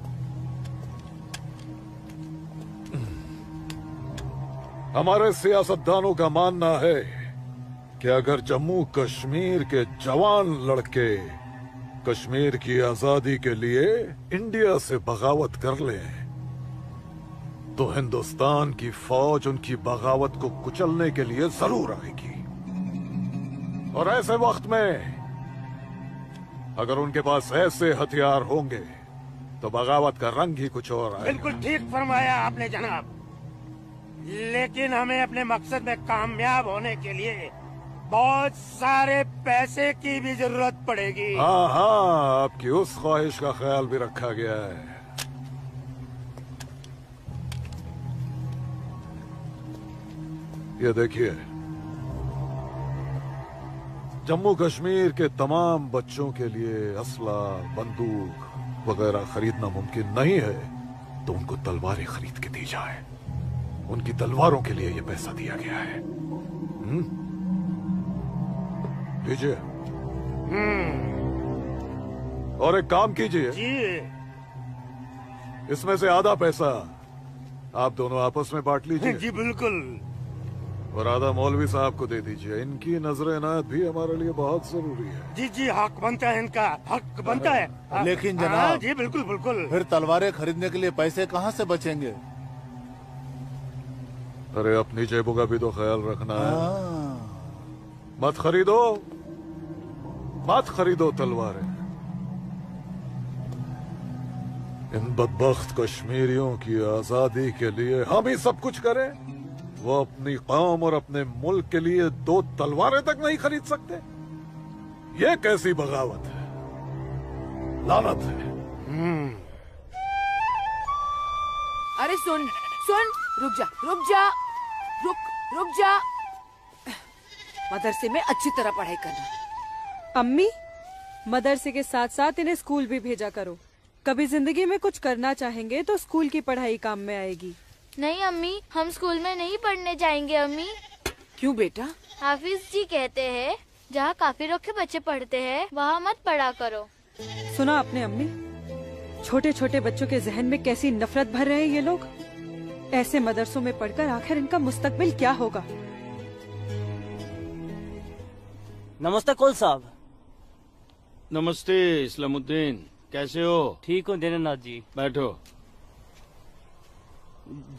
हमारे सियासतदानों का मानना है कि अगर जम्मू कश्मीर के जवान लड़के कश्मीर की आजादी के लिए इंडिया से बगावत कर लें तो हिंदुस्तान की फौज उनकी बगावत को कुचलने के लिए जरूर आएगी। और ऐसे वक्त में अगर उनके पास ऐसे हथियार होंगे तो बगावत का रंग ही कुछ और आएगा। बिल्कुल ठीक फरमाया आपने जनाब, लेकिन हमें अपने मकसद में कामयाब होने के लिए बहुत सारे पैसे की भी जरूरत पड़ेगी। हाँ हाँ, आपकी उस ख्वाहिश का ख्याल भी रखा गया है। ये देखिए, जम्मू कश्मीर के तमाम बच्चों के लिए असला, बंदूक वगैरह खरीदना मुमकिन नहीं है, तो उनको तलवारें खरीद के दी जाए। उनकी तलवारों के लिए ये पैसा दिया गया है। लीजिए। और एक काम कीजिए, इसमें से आधा पैसा आप दोनों आपस में बांट लीजिए। जी बिल्कुल। और आधा मौलवी साहब को दे दीजिए। इनकी नजर इनायत भी हमारे लिए बहुत जरूरी है। जी जी, हक बनता है, इनका हक बनता है। लेकिन जनाब, जी बिल्कुल बिल्कुल। फिर तलवारें खरीदने के लिए पैसे कहाँ से बचेंगे? अरे अपनी जेबों का भी तो ख्याल रखना है। मत खरीदो, मत खरीदो तलवारें। इन बदबख्त कश्मीरियों की आजादी के लिए हम ही सब कुछ करें, वो अपनी कौम और अपने मुल्क के लिए 2 तलवारें तक नहीं खरीद सकते। ये कैसी बगावत है, लानत है। अरे सुन सुन, रुक जा रुक जा, रुक जा। मदरसे में अच्छी तरह पढ़ाई करना। अम्मी, मदरसे के साथ साथ इन्हें स्कूल भी भेजा करो। कभी जिंदगी में कुछ करना चाहेंगे तो स्कूल की पढ़ाई काम में आएगी। नहीं अम्मी, हम स्कूल में नहीं पढ़ने जाएंगे अम्मी। क्यों बेटा? हाफिज जी कहते हैं जहाँ काफिरों के बच्चे पढ़ते हैं वहाँ मत पढ़ा करो। सुना आपने अम्मी? छोटे छोटे बच्चों के जहन में कैसी नफरत भर रहे हैं ये लोग। ऐसे मदरसों में पढ़कर आखिर इनका मुस्तकबिल क्या होगा? नमस्ते कौल साहब। नमस्ते इस्लामुद्दीन, कैसे हो? ठीक हूँ दीनानाथ जी। बैठो।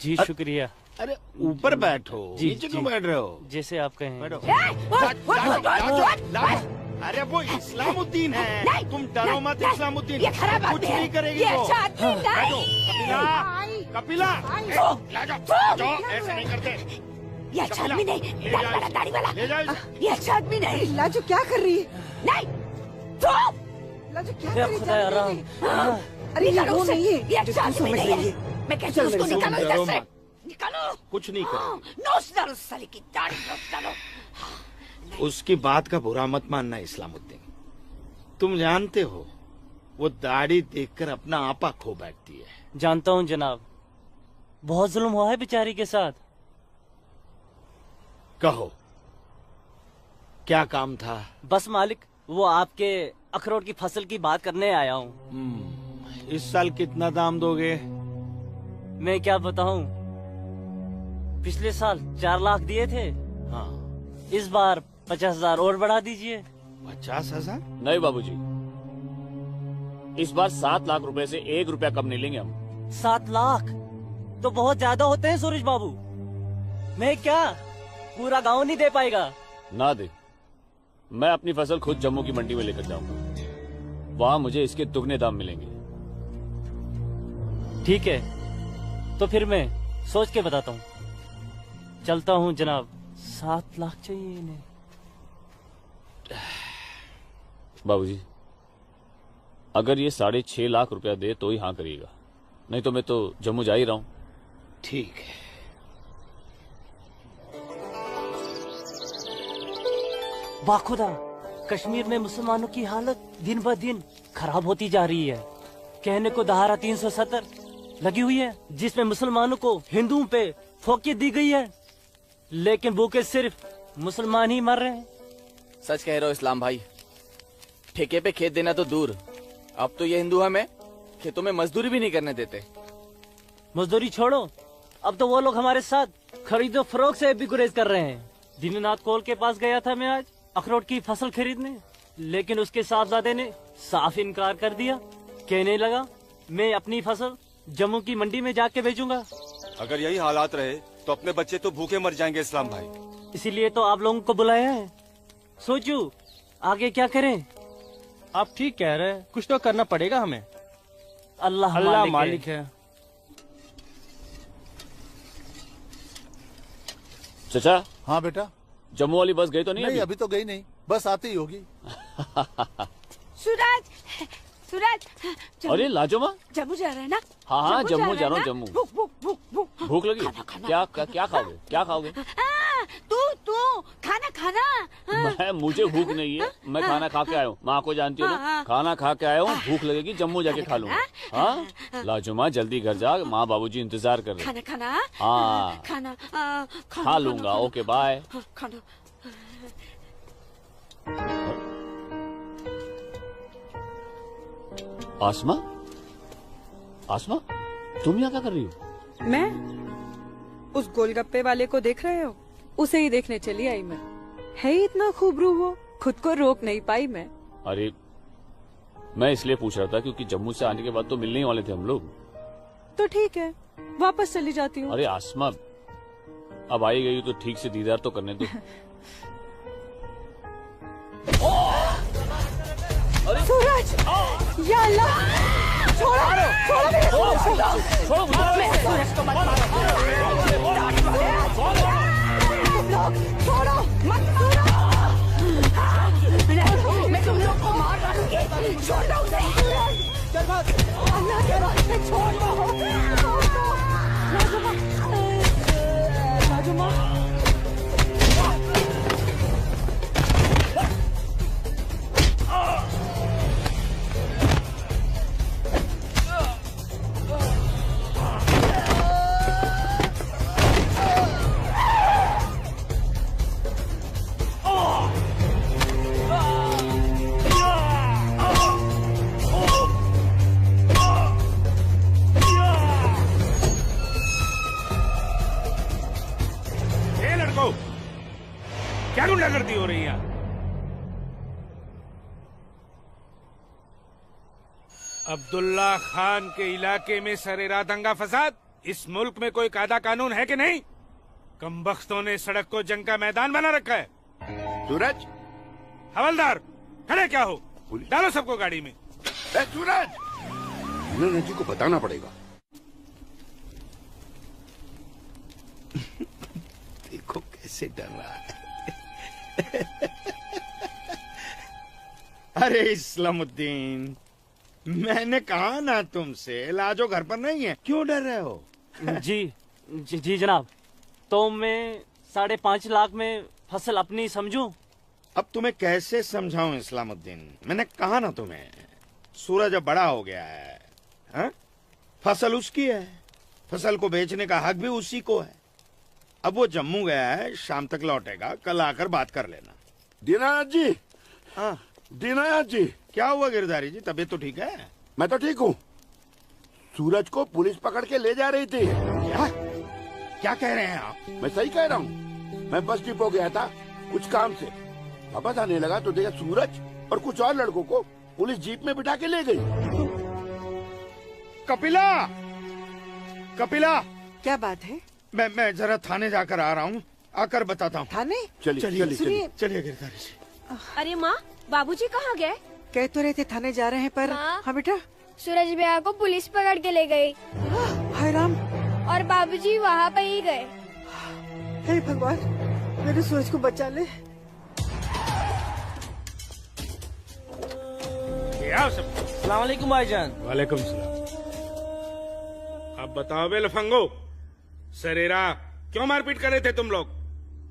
जी शुक्रिया। अरे ऊपर बैठो, जी, नीचे क्यों जी। बैठ रहे हो? जैसे आप कहें। बैठो। अरे वो इस्लामुद्दीन है, तुम डरो मत। इस्लामुद्दीन ये खराब कुछ आदमी है। नहीं करेगी ये वो। अच्छा आदमी बैठो। नहीं। कपिला, कपिला, जाओ, ऐसे नहीं करते। ये अच्छा आदमी नहीं, दाढ़ी वाला। ले जाओ। ये अच्छा आदमी नहीं। लाजो क्या कर रही है? नहीं, तो लाजो क्या या कर रही खुदा है? आराम। अरे ये निकालो वो उसे। नहीं है ये जो अच्छा तू आदमी समझ नहीं रही है। है। मैं कहती चल हूँ उसको मेरे निकालो साथ। इधर डरो से। मत। निकालो। कुछ नहीं करेगी। नोच डालो साले की दाढ़ी, नोच डालो। उसकी बात का बुरा मत मानना इस्लामुद्दीन। तुम जानते हो वो दाढ़ी देखकर अपना आपा खो बैठती है। जानता हूँ जनाब, बहुत जुल्म हुआ है बेचारी के साथ। कहो क्या काम था? बस मालिक, वो आपके अखरोट की फसल की बात करने आया हूँ। इस साल कितना दाम दोगे? मैं क्या बताऊं, पिछले साल 4 लाख दिए थे। हाँ, इस बार 50,000 और बढ़ा दीजिए। 50,000? नहीं बाबूजी, इस बार 7 लाख रुपए से 1 रुपया कम नहीं लेंगे हम। 7 लाख तो बहुत ज्यादा होते हैं सूरज बाबू। मैं क्या पूरा गांव नहीं दे पाएगा? ना दे, मैं अपनी फसल खुद जम्मू की मंडी में लेकर जाऊंगा। वहां मुझे इसके दुगने दाम मिलेंगे। ठीक है, तो फिर मैं सोच के बताता हूँ। चलता हूँ जनाब। 7 लाख चाहिए इन्हें। बाबूजी, अगर ये 6.5 लाख रुपया दे तो ही हाँ करिएगा, नहीं तो मैं तो जम्मू जा ही रहा हूँ। ठीक है। बाखुदा, कश्मीर में मुसलमानों की हालत दिन ब दिन खराब होती जा रही है। कहने को धारा 370 लगी हुई है, जिसमें मुसलमानों को हिंदुओं पे फोकियत दी गई है, लेकिन भूखे सिर्फ मुसलमान ही मर रहे हैं। सच कह रहे हो इस्लाम भाई, ठेके पे खेत देना तो दूर, अब तो ये हिंदू हमें खेतों में मजदूरी भी नहीं करने देते। मजदूरी छोड़ो, अब तो वो लोग हमारे साथ खरीदो फरोख्त से भी गुरेज कर रहे हैं। दीननाथ कोल के पास गया था मैं आज अखरोट की फसल खरीदने, लेकिन उसके साहबजादे ने साफ इनकार कर दिया। कहने लगा मैं अपनी फसल जम्मू की मंडी में जाके बेचूंगा। अगर यही हालात रहे तो अपने बच्चे तो भूखे मर जाएंगे इस्लाम भाई। इसीलिए तो आप लोगों को बुलाया है। सोचो आगे क्या करें। आप ठीक कह रहे हैं, कुछ तो करना पड़ेगा हमें। अल्लाह मालिक है। चचा। हाँ बेटा। जम्मू वाली बस गई तो नहीं? अभी तो गई नहीं, बस आती ही होगी। सूरज, सूरज। अरे लाजोमा, जम्मू जा रहे हैं ना? हाँ जम्मू जा रहा हूँ। जम्मू भूख भूख भूख भूख भूख लगी? क्या खाओगे? क्या खाओगे? तू खाना खाना। मैं मुझे भूख नहीं है, मैं खाना खा के आया हूँ। माँ को जानती हो ना, खाना खा के आया हूँ। भूख लगेगी जम्मू जाके खा लूंगा। हाँ लाजोमा जल्दी घर जा, माँ बाबूजी इंतजार कर रहे। खाना खाना। हाँ खाना खा लूंगा। Okay bye. खाना। आसमा, आसमा तुम यहाँ क्या कर रही हो? मैं उस गोलगप्पे वाले को देख रहे हो? उसे ही देखने चली आई मैं। है ही इतना खूबरू वो, खुद को रोक नहीं पाई मैं। अरे मैं इसलिए पूछ रहा था क्योंकि जम्मू से आने के बाद तो मिलने ही वाले थे हम लोग। तो ठीक है, वापस चली जाती हूँ। अरे आसमा, अब आई गई तो ठीक से दीदार तो करने दो। सूरज, या अल्लाह, छोड़ो मेरे सूरज को। मेरे सूरज को मत मारो। तुम लोग छोड़ो, मत मारो। मैं तुम लोग को मार डालूंगी। छोड़ दो उसे सूरज। अल्लाह के वास्ते छोड़ दो। लाजुमा, क्या गुंडागर्दी हो रही है? अब्दुल्ला खान के इलाके में सरेरा दंगा फसाद। इस मुल्क में कोई कायदा कानून है कि नहीं? कमबख्तों ने सड़क को जंग का मैदान बना रखा है। सूरज, हवलदार खड़े क्या हो? डालो सबको गाड़ी में। सूरज, जी को बताना पड़ेगा। देखो कैसे डर रहा है। अरे इस्लामुद्दीन, मैंने कहा ना तुमसे, लाजो घर पर नहीं है, क्यों डर रहे हो? जी जनाब, तो मैं 5.5 लाख में फसल अपनी समझूं? अब तुम्हें कैसे समझाऊं इस्लामुद्दीन, मैंने कहा ना तुम्हें, सूरज अब बड़ा हो गया है, हा? फसल उसकी है, फसल को बेचने का हक भी उसी को है। अब वो जम्मू गया है, शाम तक लौटेगा, कल आकर बात कर लेना। दीनानाथ जी। हाँ दीनानाथ जी। क्या हुआ गिरधारी जी, तबीयत तो ठीक है? मैं तो ठीक हूँ। सूरज को पुलिस पकड़ के ले जा रही थी। क्या कह रहे हैं आप? मैं सही कह रहा हूँ। मैं बस डिपो गया था कुछ काम से, वापस आने लगा तो देखा सूरज और कुछ और लड़कों को पुलिस जीप में बिठा के ले गई। कपिला, कपिला, क्या बात है? मैं जरा थाने जाकर आ रहा हूँ, आकर बताता हूँ। थाने? चलिए सुनिए। गिरधारी जी। अरे माँ, बाबूजी कहाँ गए? कह तो रहे थे थाने जा रहे हैं पर। हाँ बेटा। सूरज भैया को पुलिस पकड़ के ले गई। हाय राम। और बाबूजी वहाँ पे ही गए। हे भगवान, मेरे सूरज को बचा ले। अस्सलाम वालेकुम भाईजान। वालेकुम सलाम। अब बताओ बे लफंगो, सरेरा क्यों मारपीट कर रहे थे तुम लोग?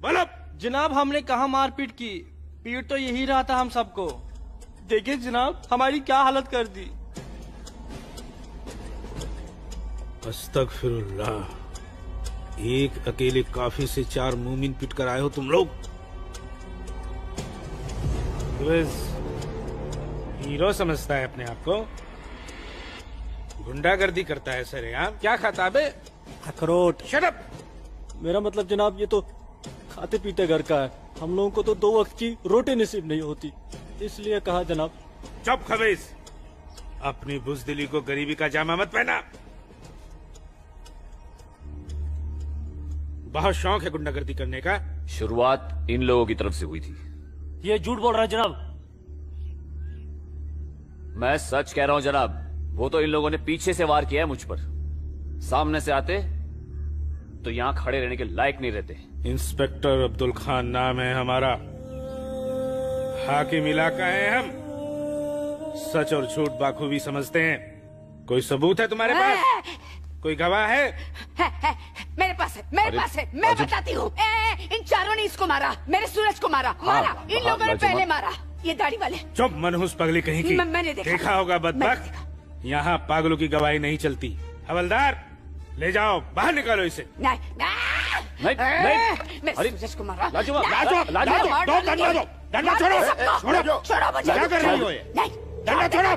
बोलो। जनाब हमने कहा मारपीट की, पीट तो यही रहा था हम सबको। देखिए जनाब हमारी क्या हालत कर दी। अस्तगफिरुल्लाह, एक अकेले काफी से 4 मूमिन पिट कर आए हो तुम लोग। हीरो समझता है अपने आप को, गुंडागर्दी करता है सरेआम। क्या खाता बे? अखरोट। Shut up. मेरा मतलब जनाब ये तो खाते पीते घर का है, हम लोगों को तो 2 वक्त की रोटी नसीब नहीं होती, इसलिए कहा जनाब। चुप खबीस, अपनी बुज़दिली को गरीबी का जामा मत पहना। बहुत शौक है गुंडागर्दी करने का। शुरुआत इन लोगों की तरफ से हुई थी। ये झूठ बोल रहा है जनाब। मैं सच कह रहा हूं जनाब, वो तो इन लोगों ने पीछे से वार किया है मुझ पर। सामने से आते तो यहां खड़े रहने के लायक नहीं रहते। इंस्पेक्टर अब्दुल खान नाम है हमारा, हाकिम इलाका है हम, सच और झूठ बाखूबी समझते हैं। कोई सबूत है तुम्हारे पास? कोई गवाह है? मेरे पास है, मेरे पास है, मैं बताती हूँ। इन चारों ने इसको मारा, मेरे सूरज को मारा। इन लोगों ने पहले मारा, ये दाढ़ी वाले। चुप मनहूस पगली कहीं की। मैंने देखा होगा बदबख्त। यहाँ पागलों की गवाही नहीं चलती। हवलदार ले जाओ, बाहर निकालो इसे। नहीं, मेरे सूरज को मारा। डंडा क्या कर रही हो ये? डंडा छोड़ो।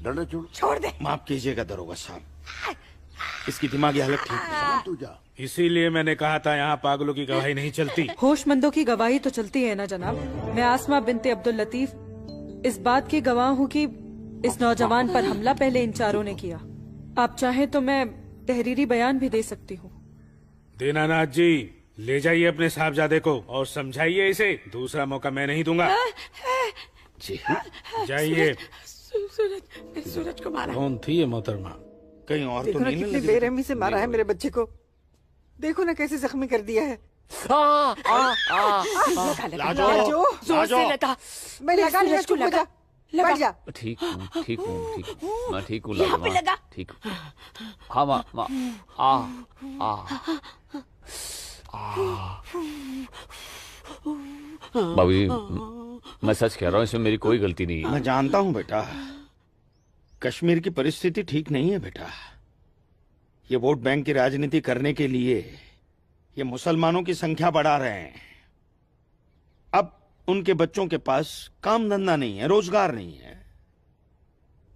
डंडा छोड़ो। छोड़ दे। माफ कीजिएगा दरोगा साहब, इसकी दिमागी हालत ठीक नहीं। तू जा। इसीलिए मैंने कहा था यहाँ पागलों की गवाही नहीं चलती। होशमंदों की गवाही तो चलती है ना जनाब। मैं आसमा बिनते अब्दुल लतीफ इस बात की गवाह हूँ कि इस नौजवान पर हमला पहले इन चारों ने किया। आप चाहें तो मैं तहरीरी बयान भी दे सकती हूँ। दीनानाथ जी, ले जाइए अपने साहबजादे को और समझाइए इसे, दूसरा मौका मैं नहीं दूंगा। जी जाइए। सूरज को मारा। कौन थी ये मोहतरमा? कहीं और देखो तो ना नहीं कितनी बेरहमी से मारा है मेरे बच्चे को। देखो ना कैसे जख्मी कर दिया है। लाजो, जोर से लगा। मैं लगा लिया, चुप हो जा, बैठ जा। ठीक हूँ, मैं ठीक हूँ। यहाँ पे लगा। ठीक। हाँ माँ, बाबूजी मैं सच कह रहा हूँ, इसमें मेरी कोई गलती नहीं है। मैं जानता हूँ बेटा, कश्मीर की परिस्थिति ठीक नहीं है बेटा। ये वोट बैंक की राजनीति करने के लिए ये मुसलमानों की संख्या बढ़ा रहे हैं। अब उनके बच्चों के पास काम धंधा नहीं है, रोजगार नहीं है,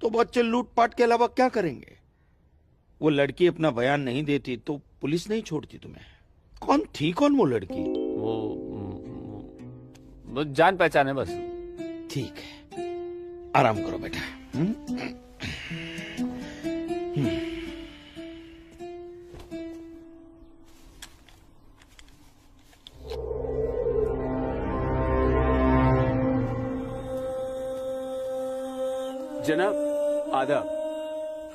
तो बच्चे लूटपाट के अलावा क्या करेंगे? वो लड़की अपना बयान नहीं देती तो पुलिस नहीं छोड़ती तुम्हें। कौन थी वो लड़की? वो जान पहचान है बस। ठीक है, आराम करो बेटा। जनाब आदाब।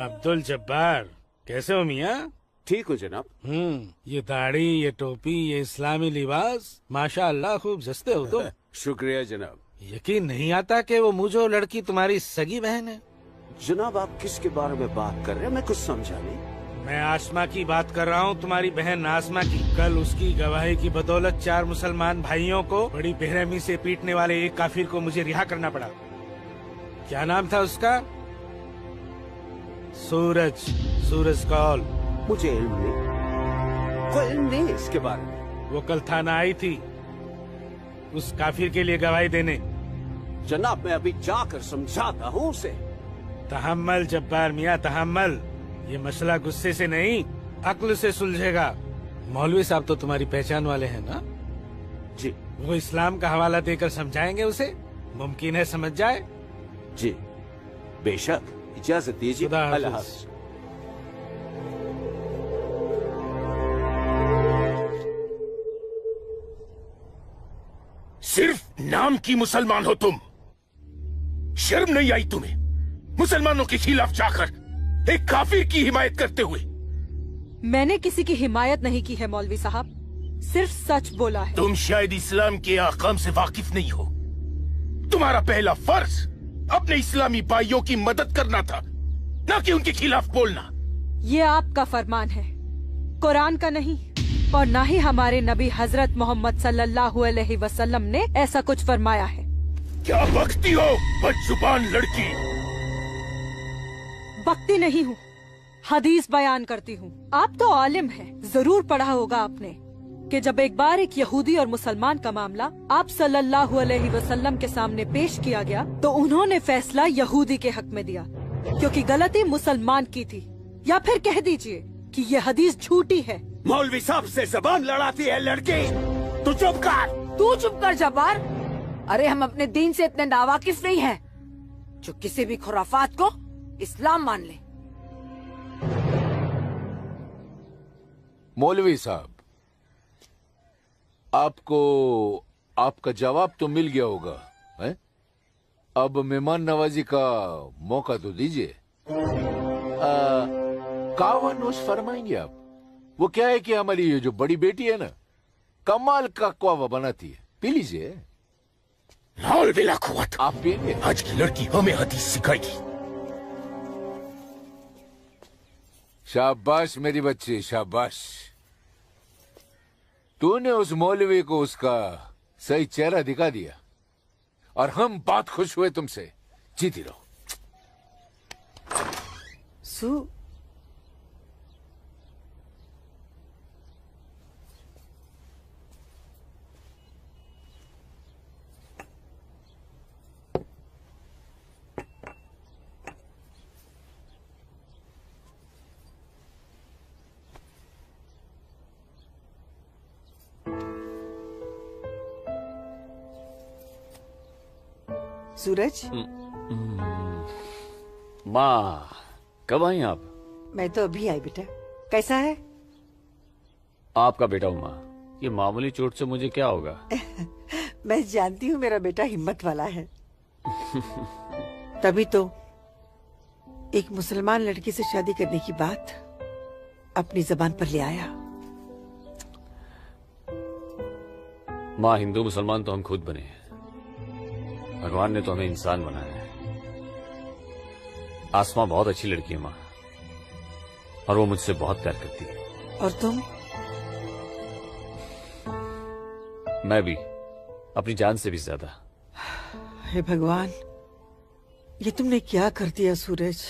अब्दुल जब्बार, कैसे हो मियाँ? ठीक हो जनाब। ये दाढ़ी, ये टोपी, ये इस्लामी लिबास, माशाअल्लाह खूब जस्ते हो तुम। शुक्रिया जनाब। यकीन नहीं आता कि वो मुझो लड़की तुम्हारी सगी बहन है। जनाब आप किसके बारे में बात कर रहे हैं? मैं कुछ समझा नहीं। मैं आसमा की बात कर रहा हूँ, तुम्हारी बहन आसमा की। कल उसकी गवाही की बदौलत 4 मुसलमान भाइयों को बड़ी बेरहमी से पीटने वाले एक काफिर को मुझे रिहा करना पड़ा। क्या नाम था उसका? सूरज कौल। मुझे इल्म नहीं, कोई इल्म नहीं इसके बारे में। वो कल थाना आई थी उस काफिर के लिए गवाही देने। जनाब, मैं अभी जाकर समझाता हूँ उसे। तहम्मल जब्बार मियाँ, तहम्मल। ये मसला गुस्से से नहीं, अक्ल से सुलझेगा। मौलवी साहब तो तुम्हारी पहचान वाले हैं ना? जी। वो इस्लाम का हवाला देकर समझाएंगे उसे, मुमकिन है समझ जाए। जी बेशक, इजाजत दीजिए। अल्लाह हाफ़िज़। सिर्फ नाम की मुसलमान हो तुम, शर्म नहीं आई तुम्हें मुसलमानों के खिलाफ जाकर एक काफिर की हिमायत करते हुए? मैंने किसी की हिमायत नहीं की है मौलवी साहब, सिर्फ सच बोला है। तुम शायद इस्लाम के अहकाम से वाकिफ नहीं हो। तुम्हारा पहला फर्ज अपने इस्लामी भाइयों की मदद करना था, न कि उनके खिलाफ बोलना। ये आपका फरमान है, कुरान का नहीं, और न ही हमारे नबी हजरत मोहम्मद सल्लल्लाहु अलैहि वसल्लम ने ऐसा कुछ फरमाया है। क्या बकती हो बदजुबान लड़की? बकती नहीं हूँ, हदीस बयान करती हूँ। आप तो आलिम हैं, जरूर पढ़ा होगा आपने कि जब एक बार एक यहूदी और मुसलमान का मामला आप सल्लल्लाहु अलैहि वसल्लम के सामने पेश किया गया तो उन्होंने फैसला यहूदी के हक में दिया, क्योंकि गलती मुसलमान की थी। या फिर कह दीजिए कि ये हदीस झूठी है। मौलवी साहब से जबान लड़ाती है लड़की, तू चुप कर। तू चुप कर जब्बार। अरे हम अपने दीन से इतने नावाकिफ नहीं हैं जो किसी भी खुराफात को इस्लाम मान ले। मौलवी साहब, आपको आपका जवाब तो मिल गया होगा, है? अब मेहमान नवाजी का मौका तो दीजिए। कावानोश फरमाएंगे आप? वो क्या है कि हमारी ये जो बड़ी बेटी है ना, कमाल का क्वावा बनाती है, पी लीजिए। आप पिएंगे? आज की लड़की हमें हदीस सिखाएगी। शाबाश मेरी बच्ची, शाबाश। तूने उस मौलवी को उसका सही चेहरा दिखा दिया और हम बहुत खुश हुए तुमसे। जीती रहो। सूरज, माँ कब आई आप? मैं तो अभी आई बेटा। कैसा है? आपका बेटा हूँ माँ, ये मामूली चोट से मुझे क्या होगा? मैं जानती हूँ मेरा बेटा हिम्मत वाला है। तभी तो एक मुसलमान लड़की से शादी करने की बात अपनी जबान पर ले आया। माँ, हिंदू मुसलमान तो हम खुद बने हैं, भगवान ने तो हमें इंसान बनाया है। आसमा बहुत अच्छी लड़की है माँ, और वो मुझसे बहुत प्यार करती है। और तुम? मैं भी, अपनी जान से भी ज्यादा। हे भगवान, ये तुमने क्या कर दिया सूरज?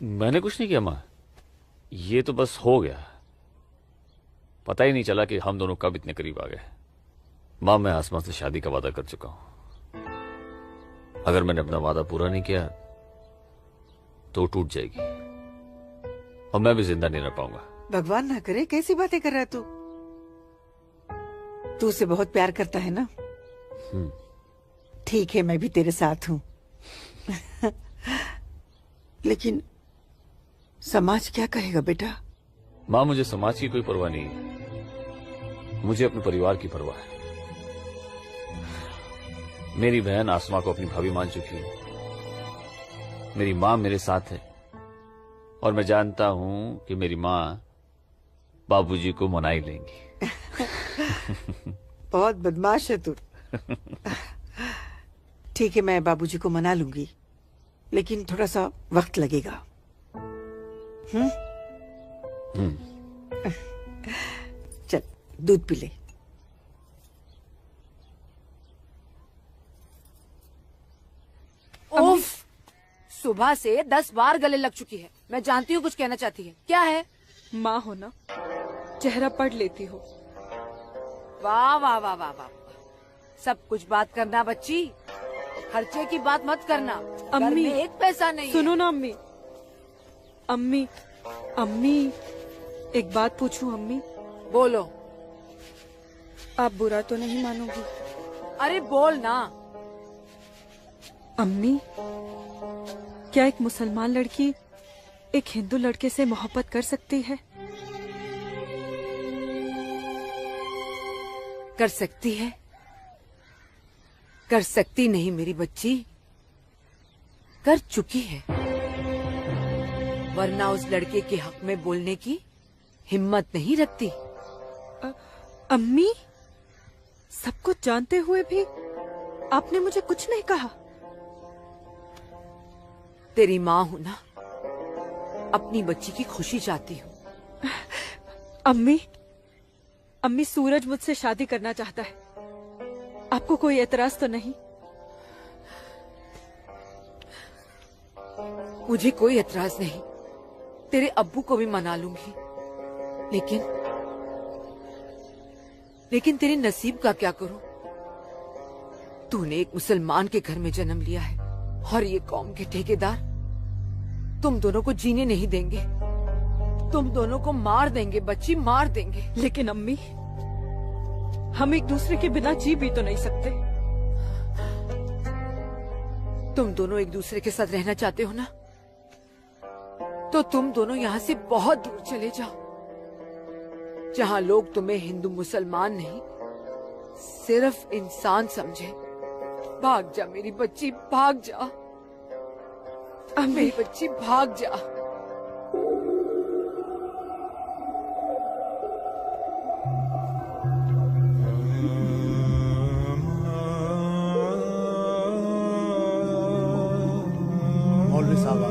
मैंने कुछ नहीं किया माँ, ये तो बस हो गया। पता ही नहीं चला कि हम दोनों कब इतने करीब आ गए। माँ, मैं आसमा से शादी का वादा कर चुका हूं। अगर मैंने अपना वादा पूरा नहीं किया तो टूट जाएगी और मैं भी जिंदा नहीं रह पाऊंगा। भगवान ना करे, कैसी बातें कर रहा है तू? तू उसे बहुत प्यार करता है ना? ठीक है, मैं भी तेरे साथ हूँ। लेकिन समाज क्या कहेगा बेटा? माँ, मुझे समाज की कोई परवाह नहीं है, मुझे अपने परिवार की परवाह है। मेरी बहन आसमा को अपनी भाभी मान चुकी है, मेरी माँ मेरे साथ है, और मैं जानता हूँ कि मेरी माँ बाबूजी को मना ही लेंगी। बहुत बदमाश है तू। ठीक है, मैं बाबूजी को मना लूंगी, लेकिन थोड़ा सा वक्त लगेगा। चल दूध पी ले। उफ, सुबह से 10 बार गले लग चुकी है। मैं जानती हूँ कुछ कहना चाहती है। क्या है? माँ हो ना, चेहरा पढ़ लेती हो। वाह वाह वाह वाह वाह, सब कुछ बात करना बच्ची, खर्चे की बात मत करना। घर अम्मी, में एक पैसा नहीं सुनो है। ना अम्मी। अम्मी, अम्मी, एक बात पूछूं अम्मी? बोलो। आप बुरा तो नहीं मानोगी? अरे बोल ना। अम्मी, क्या एक मुसलमान लड़की एक हिंदू लड़के से मोहब्बत कर सकती है? कर सकती है, कर सकती नहीं मेरी बच्ची, कर चुकी है। वरना उस लड़के के हक में बोलने की हिम्मत नहीं रखती। अम्मी, सब कुछ जानते हुए भी आपने मुझे कुछ नहीं कहा। तेरी माँ हूं ना, अपनी बच्ची की खुशी चाहती हूँ। अम्मी, अम्मी सूरज मुझसे शादी करना चाहता है। आपको कोई एतराज तो नहीं? मुझे कोई एतराज नहीं, तेरे अब्बू को भी मना लूंगी। लेकिन तेरे नसीब का क्या करूं? तूने एक मुसलमान के घर में जन्म लिया है और ये कौम के ठेकेदार तुम दोनों को जीने नहीं देंगे। तुम दोनों को मार देंगे बच्ची, मार देंगे। लेकिन अम्मी, हम एक दूसरे के बिना जी भी तो नहीं सकते। तुम दोनों एक दूसरे के साथ रहना चाहते हो ना, तो तुम दोनों यहाँ से बहुत दूर चले जाओ, जहाँ लोग तुम्हें हिंदू मुसलमान नहीं सिर्फ इंसान समझे। भाग जा मेरी बच्ची, भाग जा। मेरी बच्ची भाग जा। मौलवी साहब,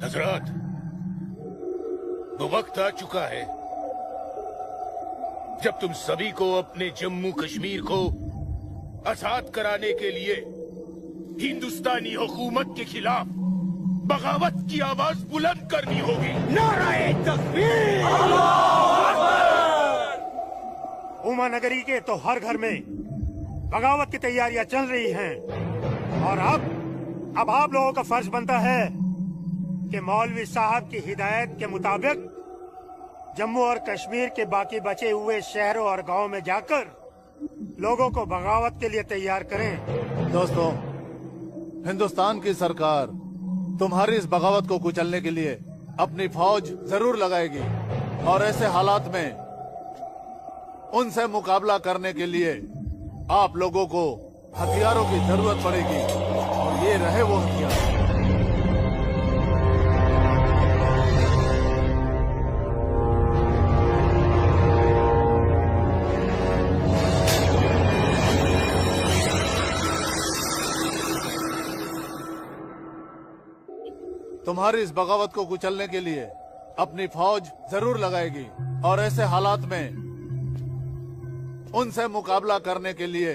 हजरात, वो वक्त आ चुका है जब तुम सभी को अपने जम्मू कश्मीर को आजाद कराने के लिए हिंदुस्तानी हुकूमत के खिलाफ बगावत की आवाज बुलंद करनी होगी। नारे तकबीर! उमा नगरी के तो हर घर में बगावत की तैयारियां चल रही हैं और अब आप लोगों का फर्ज बनता है कि मौलवी साहब की हिदायत के मुताबिक जम्मू और कश्मीर के बाकी बचे हुए शहरों और गांवों में जाकर लोगों को बगावत के लिए तैयार करें। दोस्तों, हिंदुस्तान की सरकार तुम्हारी इस बगावत को कुचलने के लिए अपनी फौज जरूर लगाएगी और ऐसे हालात में उनसे मुकाबला करने के लिए आप लोगों को हथियारों की जरूरत पड़ेगी और ये रहे वो हथियार। तुम्हारी इस बगावत को कुचलने के लिए अपनी फौज जरूर लगाएगी और ऐसे हालात में उनसे मुकाबला करने के लिए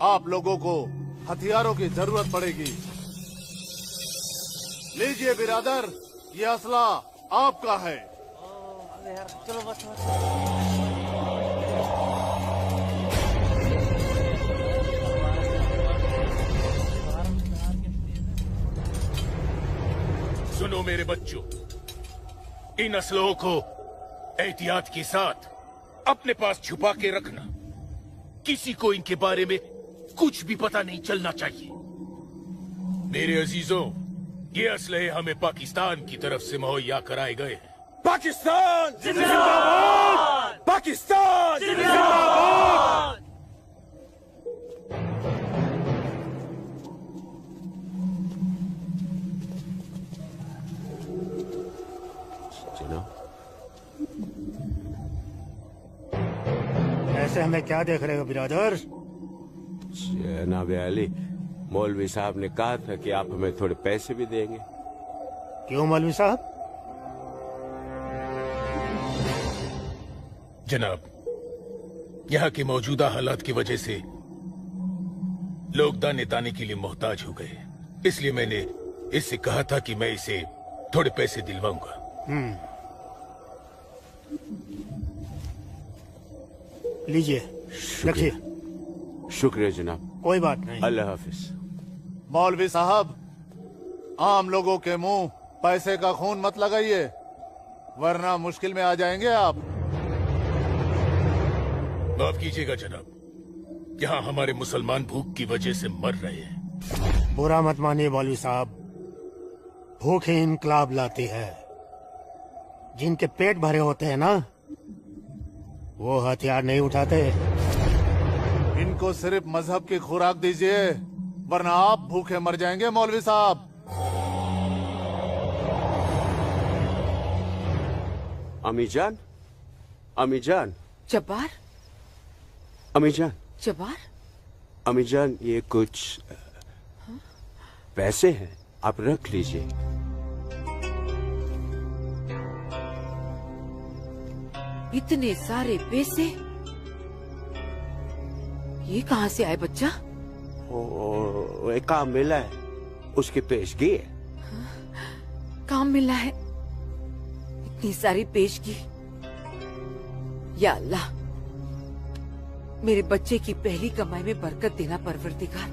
आप लोगों को हथियारों की जरूरत पड़ेगी। लीजिए बिरादर, ये असला आपका है। चलो बस। सुनो मेरे बच्चों, इन असलों को एहतियात के साथ अपने पास छुपा के रखना। किसी को इनके बारे में कुछ भी पता नहीं चलना चाहिए। मेरे अजीजों, ये असलहे हमें पाकिस्तान की तरफ से मुहैया कराए गए हैं। पाकिस्तान जिंदाबाद! पाकिस्तान जिंदाबाद! जिना, से हमें क्या देख रहे हो बिरादर? जनाब अली, मौलवी साहब ने कहा था कि आप हमें थोड़े पैसे भी देंगे। क्यों मौलवी साहब? जनाब, यहाँ के मौजूदा हालात की वजह से लोग दाने दाने के लिए मोहताज हो गए, इसलिए मैंने इससे कहा था कि मैं इसे थोड़े पैसे दिलवाऊंगा। लीजिए, रखिए। शुक्रिया जनाब। कोई बात नहीं। अल्लाह हाफिज। मौलवी साहब, आम लोगों के मुंह पैसे का खून मत लगाइए, वरना मुश्किल में आ जाएंगे आप। माफ कीजिएगा जनाब, यहाँ हमारे मुसलमान भूख की वजह से मर रहे हैं। बुरा मत मानिए मौलवी साहब, भूख ही इनकलाब लाती है। जिनके पेट भरे होते हैं ना, वो हथियार नहीं उठाते। इनको सिर्फ मजहब की खुराक दीजिए, वरना आप भूखे मर जाएंगे मौलवी साहब। अम्मी जान, अम्मी जान। जब्बार, अम्मी जान, जब्बार, अम्मी जान, ये कुछ पैसे हैं, आप रख लीजिए। इतने सारे पैसे ये कहाँ से आए बच्चा? ओ, एक काम मिला है, उसकी पेशगी है। काम मिला है? इतनी सारी पेशगी। या अल्लाह, मेरे बच्चे की पहली कमाई में बरकत देना परवरदिगार,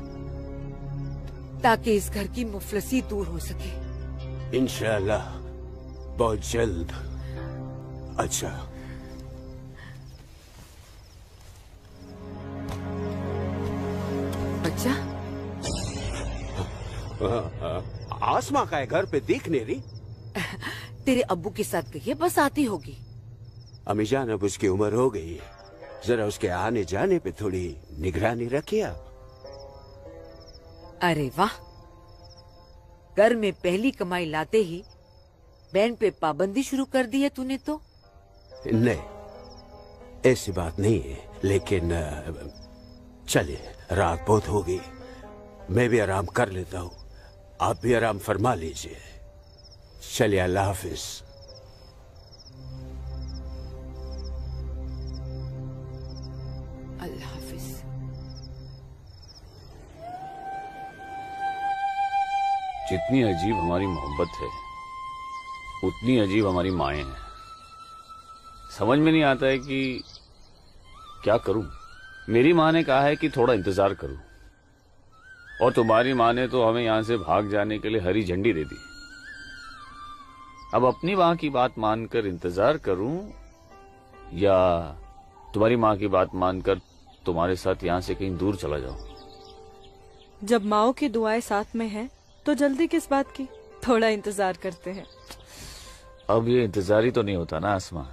ताकि इस घर की मुफलसी दूर हो सके। इंशाअल्लाह बहुत जल्द। अच्छा, बच्चा, आसमा का है, घर पे दिख नहीं रही। तेरे अब्बू के साथ गई है, बस आती होगी। अम्मी जान, अब उसकी उम्र हो गई है, जरा उसके आने जाने पे थोड़ी निगरानी रखिए आप। अरे वाह, घर में पहली कमाई लाते ही बहन पे पाबंदी शुरू कर दी है तूने तो। नहीं, ऐसी बात नहीं है, लेकिन चलिए, रात बहुत हो गई, मैं भी आराम कर लेता हूँ, आप भी आराम फरमा लीजिए। चलिए, अल्लाह हाफिज। अल्लाह हाफिज। जितनी अजीब हमारी मोहब्बत है, उतनी अजीब हमारी माएं हैं। समझ में नहीं आता है कि क्या करूं। मेरी माँ ने कहा है कि थोड़ा इंतजार करूं, और तुम्हारी माँ ने तो हमें यहां से भाग जाने के लिए हरी झंडी दे दी। अब अपनी माँ की बात मानकर इंतजार करूं, या तुम्हारी माँ की बात मानकर तुम्हारे साथ यहाँ से कहीं दूर चला जाऊं। जब माओ की दुआएं साथ में हैं, तो जल्दी किस बात की, थोड़ा इंतजार करते हैं। अब ये इंतजार ही तो नहीं होता ना आसमा।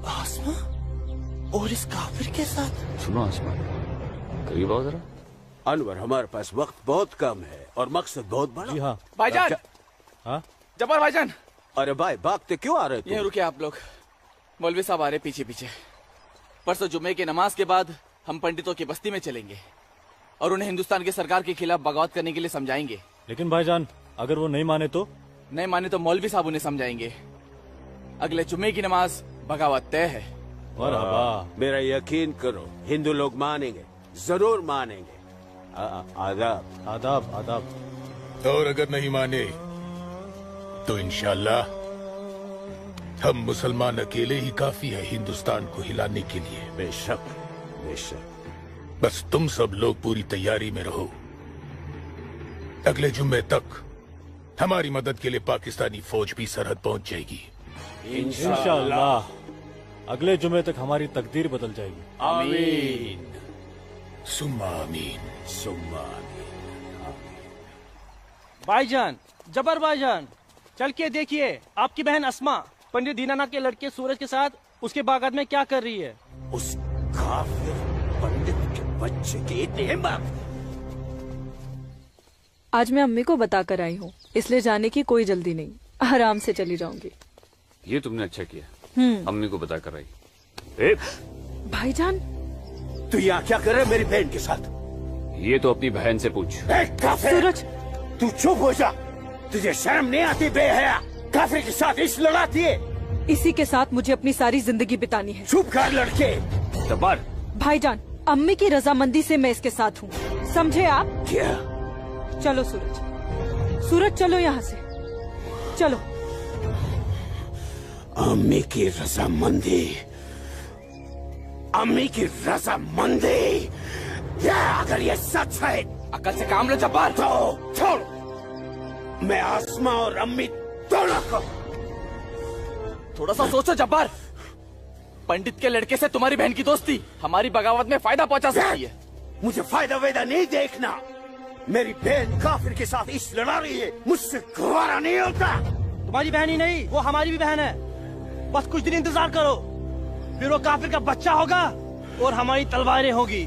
आसमा और इस काफिर के साथ। सुनो आसमा, करीब आओ जरा। अनवर, हमारे पास वक्त बहुत कम है और मकसद बहुत बड़ा। जी हाँ भाईजान। हाँ? जब्बार भाईजान। अरे भाई, भागते क्यों आ रहे हो? ये रुके आप लोग, मौलवी साहब आ रहे पीछे पीछे। परसों जुम्मे की नमाज के बाद हम पंडितों की बस्ती में चलेंगे और उन्हें हिंदुस्तान की सरकार के खिलाफ बगावत करने के लिए समझाएंगे। लेकिन भाईजान, अगर वो नहीं माने तो? नहीं माने तो मौलवी साहब उन्हें समझाएंगे। अगले जुम्मे की नमाज बगावत तय है। मेरा यकीन करो, हिंदू लोग मानेंगे, जरूर मानेंगे। आदाब आदाब आदाब। और अगर नहीं माने तो इंशाल्लाह हम मुसलमान अकेले ही काफी है हिंदुस्तान को हिलाने के लिए। बेशक बेशक। बस तुम सब लोग पूरी तैयारी में रहो। अगले जुम्मे तक हमारी मदद के लिए पाकिस्तानी फौज भी सरहद पहुंच जाएगी। इंशाअल्लाह अगले जुमे तक हमारी तकदीर बदल जाएगी। आमीन सुम्मा आमीन सुम्मा आमीन। भाईजान, जबर भाईजान, चल के देखिए आपकी बहन अस्मा पंडित दीनानाथ के लड़के सूरज के साथ उसके बागात में क्या कर रही है। उस काफिर पंडित के बच्चे की इतनी हिम्मत। आज मैं अम्मी को बता कर आई हूँ, इसलिए जाने की कोई जल्दी नहीं, आराम से चली जाऊंगी। ये तुमने अच्छा किया, अम्मी को बता कर आई। भाईजान, तू यहाँ क्या कर रहा है मेरी बहन के साथ? ये तो अपनी बहन से पूछ। सूरज, तू चुप हो जा। तुझे शर्म नहीं आती बेहया? काफिर के साथ इश्क लड़ाती है। इसी के साथ मुझे अपनी सारी जिंदगी बितानी है। चुप कर लड़के। जब्बार, भाईजान, अम्मी की रजामंदी से मैं इसके साथ हूँ, समझे आप? क्या? चलो सूरज, सूरज चलो यहाँ से, चलो। अम्मी की रजामंदी, अम्मी की रजामंदी, या अगर ये सच है, अकल से काम लो जब्बार। तो छोड़, मैं आसमा और अम्मी दोनों को। थोड़ा सा सोचो जब्बार, पंडित के लड़के से तुम्हारी बहन की दोस्ती हमारी बगावत में फायदा पहुंचा सकती है। मुझे फायदा वेदा नहीं देखना। मेरी बहन काफिर के साथ इश्क लड़ा रही है, मुझसे गवारा नहीं होता। तुम्हारी बहन ही नहीं, वो हमारी भी बहन है। बस कुछ दिन इंतजार करो, फिर वो काफिर का बच्चा होगा और हमारी तलवारें होगी।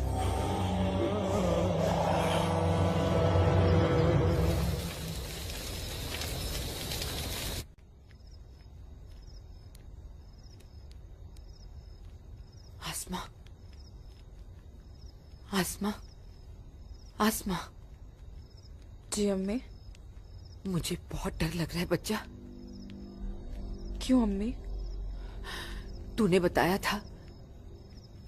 आसमा, आसमा, आसमा। जी अम्मी। मुझे बहुत डर लग रहा है बच्चा। क्यों अम्मी? तूने बताया था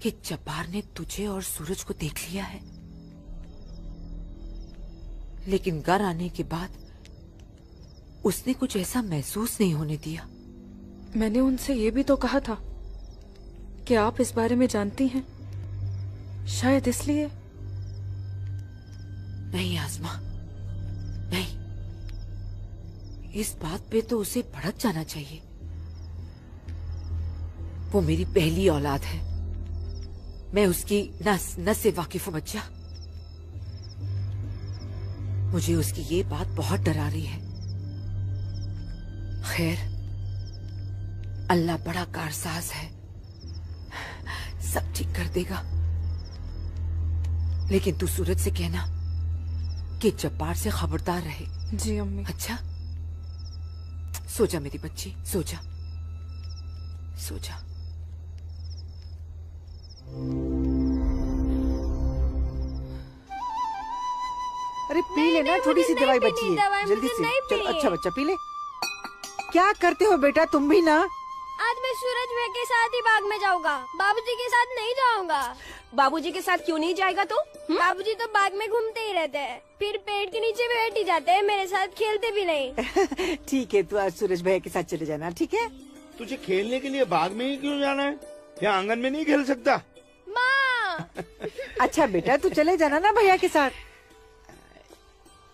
कि जब्बार ने तुझे और सूरज को देख लिया है, लेकिन घर आने के बाद उसने कुछ ऐसा महसूस नहीं होने दिया। मैंने उनसे ये भी तो कहा था कि आप इस बारे में जानती हैं, शायद इसलिए। नहीं आसमा, नहीं, इस बात पे तो उसे भड़क जाना चाहिए। वो मेरी पहली औलाद है, मैं उसकी नस नस से वाकिफ हूं बच्चा। मुझे उसकी ये बात बहुत डरा रही है। खैर, अल्लाह बड़ा कारसाज है, सब ठीक कर देगा। लेकिन तू सूरज से कहना कि जब्बार से खबरदार रहे। जी अम्मी। अच्छा, सो जा मेरी बच्ची, सो जा, सो जा। अरे पी लेना, थोड़ी सी दवाई बची है, जल्दी से। चलो अच्छा बच्चा पी ले। क्या करते हो बेटा तुम भी ना? आज मैं सूरज भाई के साथ ही बाग में जाऊंगा, बाबूजी के साथ नहीं जाऊंगा। बाबूजी के साथ क्यों नहीं जाएगा तू? बाबूजी तो बाग में घूमते ही रहते हैं, फिर पेड़ के नीचे बैठ ही जाते हैं, मेरे साथ खेलते भी नहीं। ठीक है, तू आज सूरज भैया के साथ चले जाना, ठीक है? तुझे खेलने के लिए बाग में ही क्यों जाना है? यहाँ आंगन में नहीं खेल सकता? माँ। अच्छा बेटा, तू चले जाना ना भैया के साथ।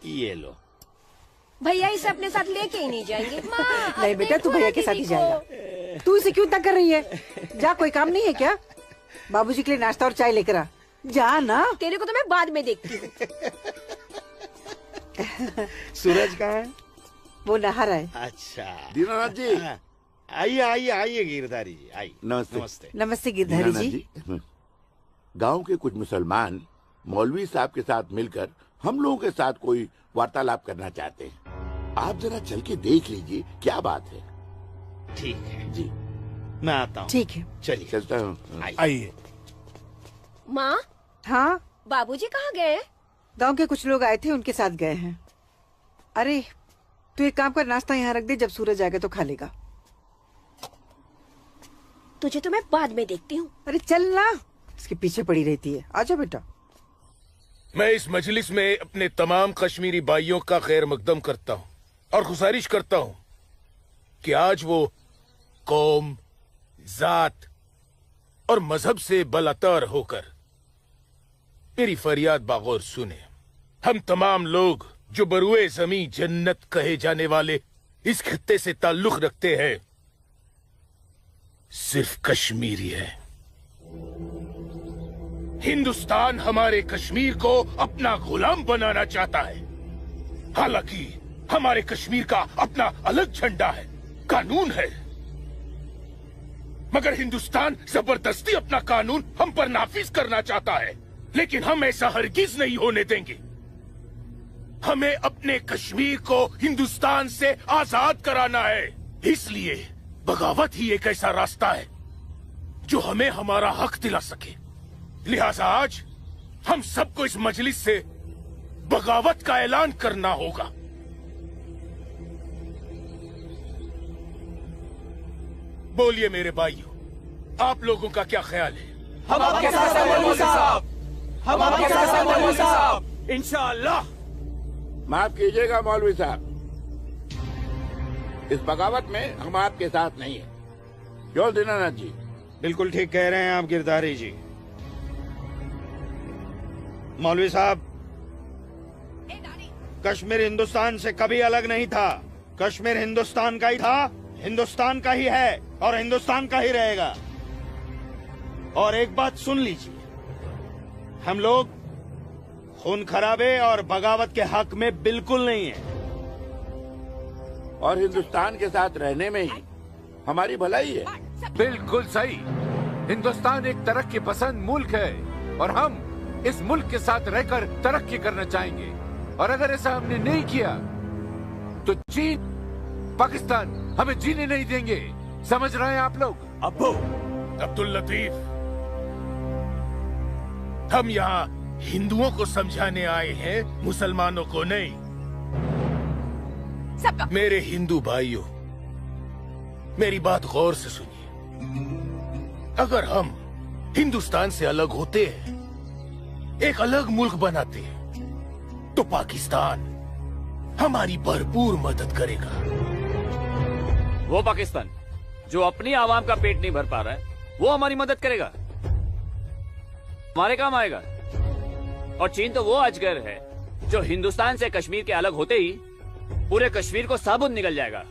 ये लो। भैया इसे अपने साथ लेके ही नहीं जाएंगे। नहीं बेटा, तू भैया के साथ ही जाएगा। तू इसे क्यों तंग कर रही है? जा, कोई काम नहीं है क्या? बाबूजी के लिए नाश्ता और चाय लेकर आ। जा ना। तेरे को तो मैं बाद में देखती हूँ। सूरज कहाँ है? वो नहा रहा है। अच्छा दीनानाथ जी, आइए आइए आइए गिरधारी जी, आइए। नमस्ते। नमस्ते। नमस्ते गिरधारी जी। गांव के कुछ मुसलमान मौलवी साहब के साथ मिलकर हम लोगों के साथ कोई वार्तालाप करना चाहते हैं। आप जरा चल के देख लीजिए क्या बात है। ठीक है जी, मैं आता हूँ। ठीक है, चलिए चलता हूँ। आइए। माँ, हाँ बाबूजी कहाँ गए? गांव के कुछ लोग आए थे, उनके साथ गए हैं। अरे तू एक काम कर, नाश्ता यहाँ रख दे, जब सूरज आएगा तो खा लेगा। तुझे तो मैं बाद में देखती हूँ। अरे चल ना, इसके पीछे पड़ी रहती है। आजा बेटा। मैं इस मजलिस में अपने तमाम कश्मीरी भाइयों का खैर मकदम करता हूँ और गुजारिश करता हूँ कि आज वो कौम, जात और मजहब से बलातर होकर मेरी फरियाद बागौर सुने। हम तमाम लोग जो बरुए जमी जन्नत कहे जाने वाले इस खित्ते से ताल्लुक रखते हैं, सिर्फ कश्मीरी है। हिंदुस्तान हमारे कश्मीर को अपना गुलाम बनाना चाहता है। हालांकि हमारे कश्मीर का अपना अलग झंडा है, कानून है, मगर हिंदुस्तान जबरदस्ती अपना कानून हम पर नाफिज करना चाहता है। लेकिन हम ऐसा हरगिज नहीं होने देंगे। हमें अपने कश्मीर को हिंदुस्तान से आजाद कराना है। इसलिए बगावत ही एक ऐसा रास्ता है जो हमें हमारा हक दिला सके। लिहाजा आज हम सबको इस मजलिस से बगावत का ऐलान करना होगा। बोलिए मेरे भाइयों, आप लोगों का क्या ख्याल है? हम आपके साथ हैं मौलवी साहब, हम आपके साथ हैं मौलवी साहब, इंशाअल्लाह। माफ कीजिएगा मौलवी साहब, इस बगावत में हम आपके साथ नहीं है। क्यों दीनानाथ जी? बिल्कुल ठीक कह रहे हैं आप गिरधारी जी। मौलवी साहब, कश्मीर हिंदुस्तान से कभी अलग नहीं था। कश्मीर हिंदुस्तान का ही था, हिंदुस्तान का ही है और हिंदुस्तान का ही रहेगा। और एक बात सुन लीजिए, हम लोग खून खराबे और बगावत के हक में बिल्कुल नहीं है। और हिंदुस्तान के साथ रहने में ही हमारी भलाई है। बिल्कुल सही। हिंदुस्तान एक तरक्की पसंद मुल्क है और हम इस मुल्क के साथ रहकर तरक्की करना चाहेंगे। और अगर ऐसा हमने नहीं किया तो चीन, पाकिस्तान हमें जीने नहीं देंगे। समझ रहे हैं आप लोग? अब्बू अब्दुल लतीफ, हम यहाँ हिंदुओं को समझाने आए हैं, मुसलमानों को नहीं। मेरे हिंदू भाइयों, मेरी बात गौर से सुनिए। अगर हम हिंदुस्तान से अलग होते हैं, एक अलग मुल्क बनाते हैं, तो पाकिस्तान हमारी भरपूर मदद करेगा। वो पाकिस्तान जो अपनी आवाम का पेट नहीं भर पा रहा है, वो हमारी मदद करेगा, हमारे काम आएगा। और चीन तो वो अजगर है जो हिंदुस्तान से कश्मीर के अलग होते ही पूरे कश्मीर को साबुत निकल जाएगा।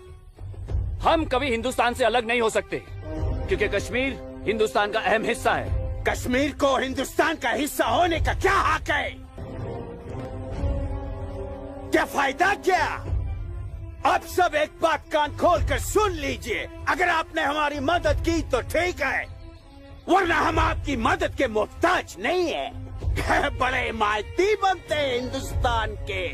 हम कभी हिंदुस्तान से अलग नहीं हो सकते, क्योंकि कश्मीर हिंदुस्तान का अहम हिस्सा है। कश्मीर को हिंदुस्तान का हिस्सा होने का क्या हक है? क्या फायदा क्या? आप सब एक बात कान खोल कर सुन लीजिए। अगर आपने हमारी मदद की तो ठीक है, वरना हम आपकी मदद के मोहताज नहीं है। बड़े हिमायती बनते हैं हिंदुस्तान के,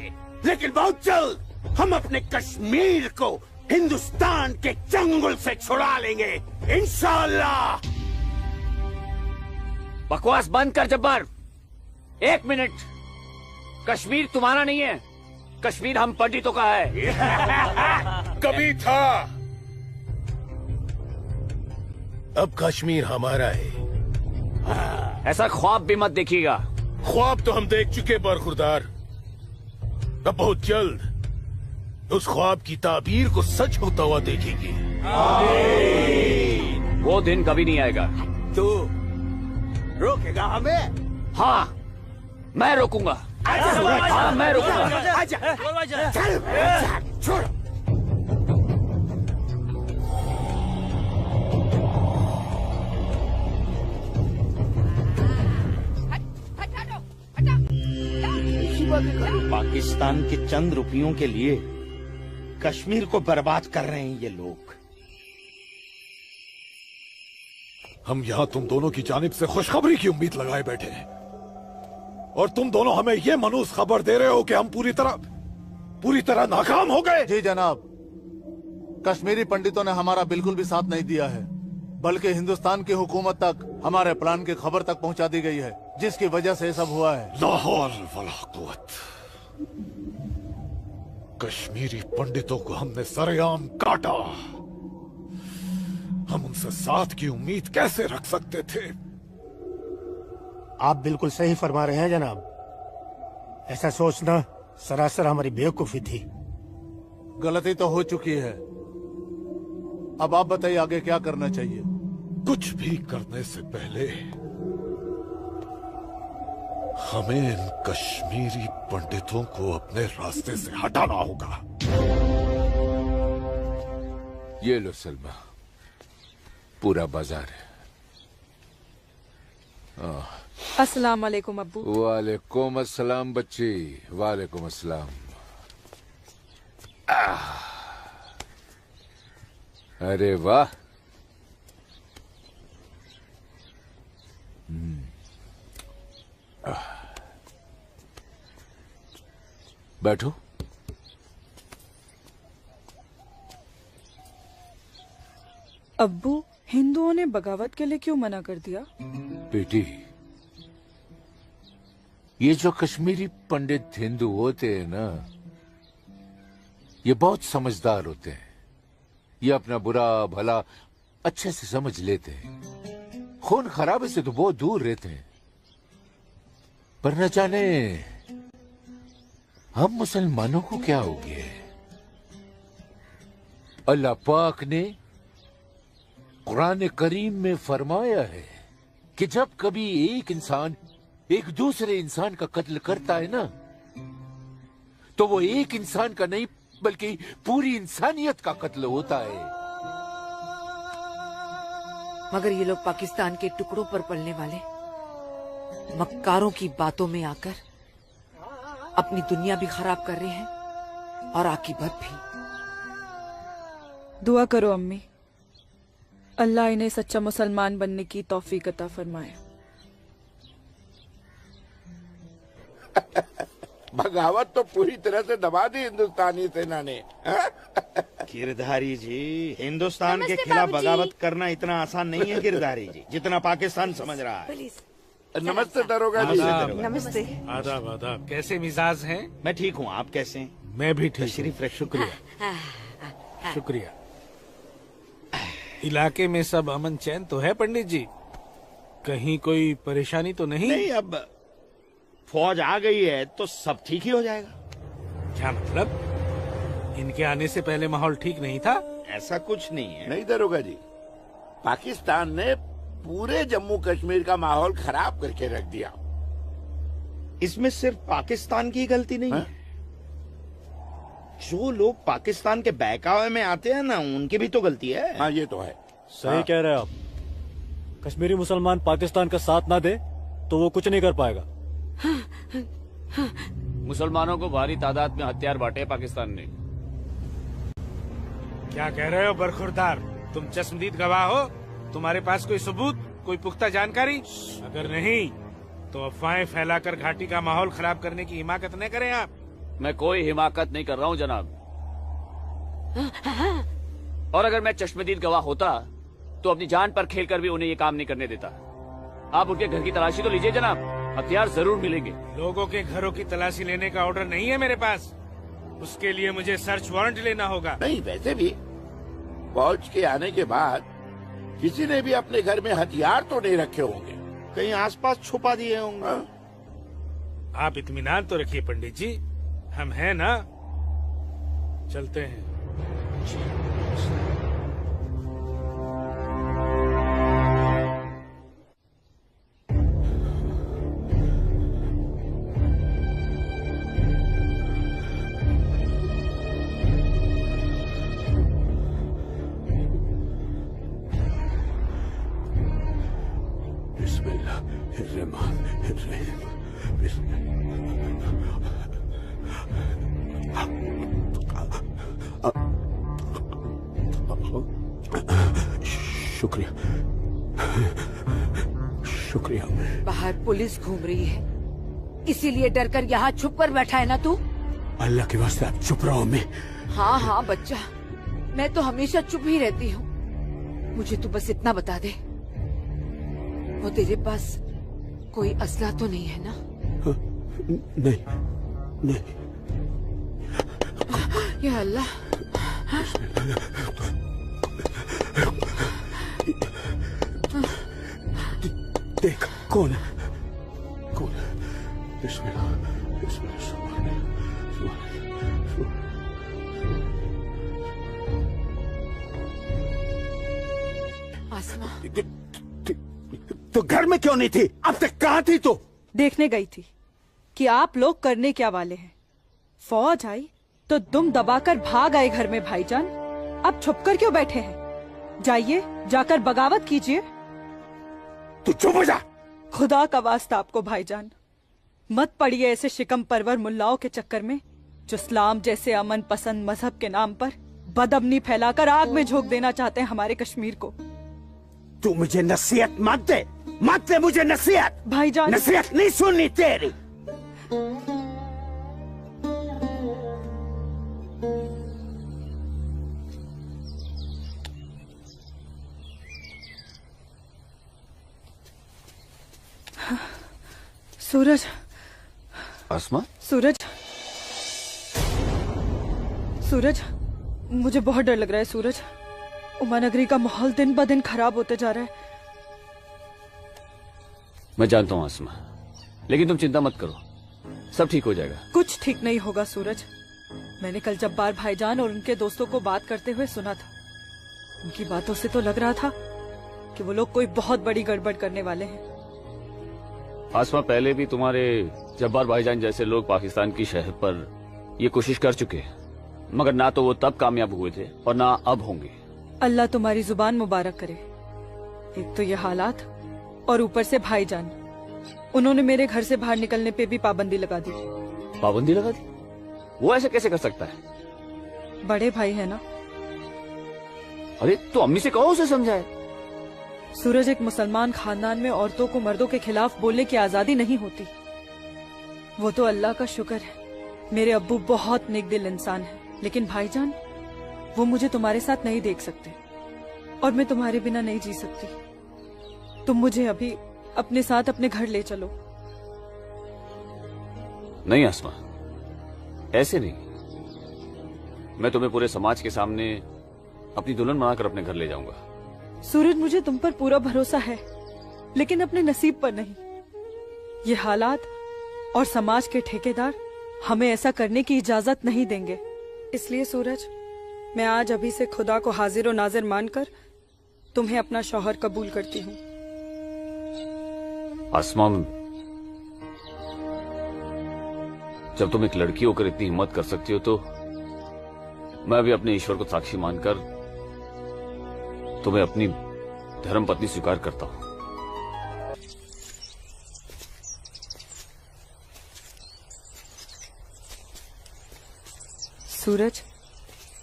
लेकिन बहुत जल्द हम अपने कश्मीर को हिंदुस्तान के चंगुल से छुड़ा लेंगे, इंशाअल्लाह। बकवास बंद कर जब्बार। एक मिनट, कश्मीर तुम्हारा नहीं है, कश्मीर हम पंडितों का है। कभी था, अब कश्मीर हमारा है। ऐसा ख्वाब भी मत देखिएगा। ख्वाब तो हम देख चुके बरखुरदार। अब बहुत जल्द उस ख्वाब की ताबीर को सच होता हुआ देखेंगे। वो दिन कभी नहीं आएगा। तू रोकेगा हमें? हाँ, मैं रोकूंगा। हाँ, मैं रोकूंगा। आजा, चल, छोड़। पाकिस्तान के चंद रुपयों के लिए कश्मीर को बर्बाद कर रहे हैं ये लोग। हम यहाँ तुम दोनों की जानिब से खुशखबरी की उम्मीद लगाए बैठे हैं, और तुम दोनों हमें ये मनूस खबर दे रहे हो कि हम पूरी तरह नाकाम हो गए। जी जनाब, कश्मीरी पंडितों ने हमारा बिल्कुल भी साथ नहीं दिया है, बल्कि हिंदुस्तान की हुकूमत तक हमारे प्लान की खबर तक पहुंचा दी गई है, जिसकी वजह से ये सब हुआ है। ला हौल वला कुव्वत। कश्मीरी पंडितों को हमने सरेआम काटा। हम उनसे साथ की उम्मीद कैसे रख सकते थे? आप बिल्कुल सही फरमा रहे हैं जनाब। ऐसा सोचना सरासर हमारी बेवकूफी थी। गलती तो हो चुकी है, अब आप बताइए आगे क्या करना चाहिए। कुछ भी करने से पहले हमें इन कश्मीरी पंडितों को अपने रास्ते से हटाना होगा। ये लो सलमा, पूरा बाजार है। अस्सलाम वालेकुम अब्बू। वालेकुम अस्सलाम बच्ची, वालेकुम अस्सलाम। अरे वाह, बैठो। अब्बू, हिंदुओं ने बगावत के लिए क्यों मना कर दिया? बेटी, ये जो कश्मीरी पंडित हिंदू होते हैं ना, ये बहुत समझदार होते हैं। ये अपना बुरा भला अच्छे से समझ लेते हैं। खून खराबे से तो बहुत दूर रहते हैं। पर न जाने हम मुसलमानों को क्या हो गया है। अल्लाह पाक ने कुरान करीम में फरमाया है कि जब कभी एक इंसान एक दूसरे इंसान का कत्ल करता है ना, तो वो एक इंसान का नहीं बल्कि पूरी इंसानियत का कत्ल होता है। मगर ये लोग पाकिस्तान के टुकड़ों पर पलने वाले मक्कारों की बातों में आकर अपनी दुनिया भी खराब कर रहे हैं और आकीबत भी। दुआ करो अम्मी, अल्लाह इन्हें सच्चा मुसलमान बनने की तौफीक अता फरमाए। बगावत तो पूरी तरह से दबा दी हिंदुस्तानी सेना ने। गिरधारी जी, हिंदुस्तान के खिलाफ बाबूजी। बगावत करना इतना आसान नहीं है गिरधारी जी, जितना पाकिस्तान समझ रहा है। नमस्ते दरोगा जी। नमस्ते। आदाब आदाब। कैसे मिजाज हैं? मैं ठीक हूँ, आप कैसे हैं? मैं भी ठीक। तशरीफ रखिए। शुक्रिया शुक्रिया। इलाके में सब अमन चैन तो है पंडित जी? कहीं कोई परेशानी तो नहीं? नहीं, अब फौज आ गई है तो सब ठीक ही हो जाएगा। क्या मतलब? इनके आने से पहले माहौल ठीक नहीं था? ऐसा कुछ नहीं है। नहीं दरोगा जी, पाकिस्तान ने पूरे जम्मू कश्मीर का माहौल खराब करके रख दिया। इसमें सिर्फ पाकिस्तान की गलती नहीं है। जो लोग पाकिस्तान के बहकावे में आते हैं ना, उनकी भी तो गलती है। हाँ, ये तो है। सही कह रहे हैं आप। कश्मीरी मुसलमान पाकिस्तान का साथ ना दे तो वो कुछ नहीं कर पाएगा। मुसलमानों को भारी तादाद में हथियार बांटे पाकिस्तान ने। क्या कह रहे हो बरखुरदार? तुम चश्मदीद गवाह हो? तुम्हारे पास कोई सबूत, कोई पुख्ता जानकारी? अगर नहीं तो अफवाहें फैलाकर घाटी का माहौल खराब करने की हिमाकत न करें आप। मैं कोई हिमाकत नहीं कर रहा हूँ जनाब। और अगर मैं चश्मदीद गवाह होता तो अपनी जान पर खेलकर भी उन्हें ये काम नहीं करने देता। आप उनके घर की तलाशी तो लीजिए जनाब, हथियार जरूर मिलेंगे। लोगों के घरों की तलाशी लेने का ऑर्डर नहीं है मेरे पास। उसके लिए मुझे सर्च वारंट लेना होगा। नहीं, वैसे भी फौज के आने के बाद किसी ने भी अपने घर में हथियार तो नहीं रखे होंगे, कहीं आसपास छुपा दिए होंगे। आप इत्मीनान तो रखिए पंडित जी, हम हैं ना। चलते हैं। शुक्रिया शुक्रिया। बाहर पुलिस घूम रही है, इसीलिए डर कर यहाँ छुप कर बैठा है ना तू? अल्लाह के वास्ते आप चुप रहो। मैं हाँ हाँ बच्चा, मैं तो हमेशा चुप ही रहती हूँ। मुझे तू बस इतना बता दे, वो तेरे पास कोई असला तो नहीं है ना? नहीं नहीं। या अल्लाह। देख कौन है, कौन है? बिस्मिल्लाह बिस्मिल्लाह। आसमा, तो घर में क्यों नहीं थी? अब तक कहाँ थी तू? देखने गई थी कि आप लोग करने क्या वाले हैं। फौज आई तो दुम दबाकर भाग आए घर में भाईजान। अब छुपकर क्यों बैठे हैं? जाइए, जाकर बगावत कीजिए। तू चुप हो जा। खुदा का वास्ता आपको भाईजान, मत पड़िए ऐसे शिकम परवर मुल्लाओं के चक्कर में, जो इस्लाम जैसे अमन पसंद मजहब के नाम पर बदअमनी फैलाकर आग में झोंक देना चाहते हैं हमारे कश्मीर को। तू मुझे नसीहत मत दे, मत दे मुझे नसीहत। भाईजान, नसीहत नहीं सुननी तेरी। सूरज, आसमा, सूरज, सूरज, मुझे बहुत डर लग रहा है सूरज। उमा नगरी का माहौल दिन ब दिन खराब होते जा रहा है। मैं जानता हूँ आसमा, लेकिन तुम चिंता मत करो, सब ठीक हो जाएगा। कुछ ठीक नहीं होगा सूरज। मैंने कल जब्बार भाईजान और उनके दोस्तों को बात करते हुए सुना था। उनकी बातों से तो लग रहा था कि वो लोग कोई बहुत बड़ी गड़बड़ करने वाले हैं। आसमा, पहले भी तुम्हारे जब्बार भाईजान जैसे लोग पाकिस्तान की शहर पर ये कोशिश कर चुके हैं, मगर ना तो वो तब कामयाब हुए थे और ना अब होंगे। अल्लाह तुम्हारी जुबान मुबारक करे। एक तो ये हालात और ऊपर से भाईजान, उन्होंने मेरे घर से बाहर निकलने पे भी पाबंदी लगा दी। पाबंदी लगा दी? वो ऐसे कैसे कर सकता है? बड़े भाई है ना। अरे तो अम्मी से कहो, उसे समझाए। सूरज, एक मुसलमान खानदान में औरतों को मर्दों के खिलाफ बोलने की आजादी नहीं होती। वो तो अल्लाह का शुक्र है, मेरे अब्बू बहुत नेक दिल इंसान है, लेकिन भाईजान वो मुझे तुम्हारे साथ नहीं देख सकते और मैं तुम्हारे बिना नहीं जी सकती। तुम मुझे अभी अपने साथ अपने घर ले चलो। नहीं आसमा, ऐसे नहीं। मैं तुम्हें पूरे समाज के सामने अपनी दुल्हन बनाकर अपने घर ले जाऊंगा। सूरज, मुझे तुम पर पूरा भरोसा है, लेकिन अपने नसीब पर नहीं। ये हालात और समाज के ठेकेदार हमें ऐसा करने की इजाजत नहीं देंगे। इसलिए सूरज, मैं आज अभी से खुदा को हाजिर और नाजिर मानकर तुम्हें अपना शौहर कबूल करती हूँ। आसमा, जब तुम एक लड़की होकर इतनी हिम्मत कर सकती हो तो मैं भी अपने ईश्वर को साक्षी मानकर तुम्हें अपनी धर्म पत्नी स्वीकार करता हूं। सूरज,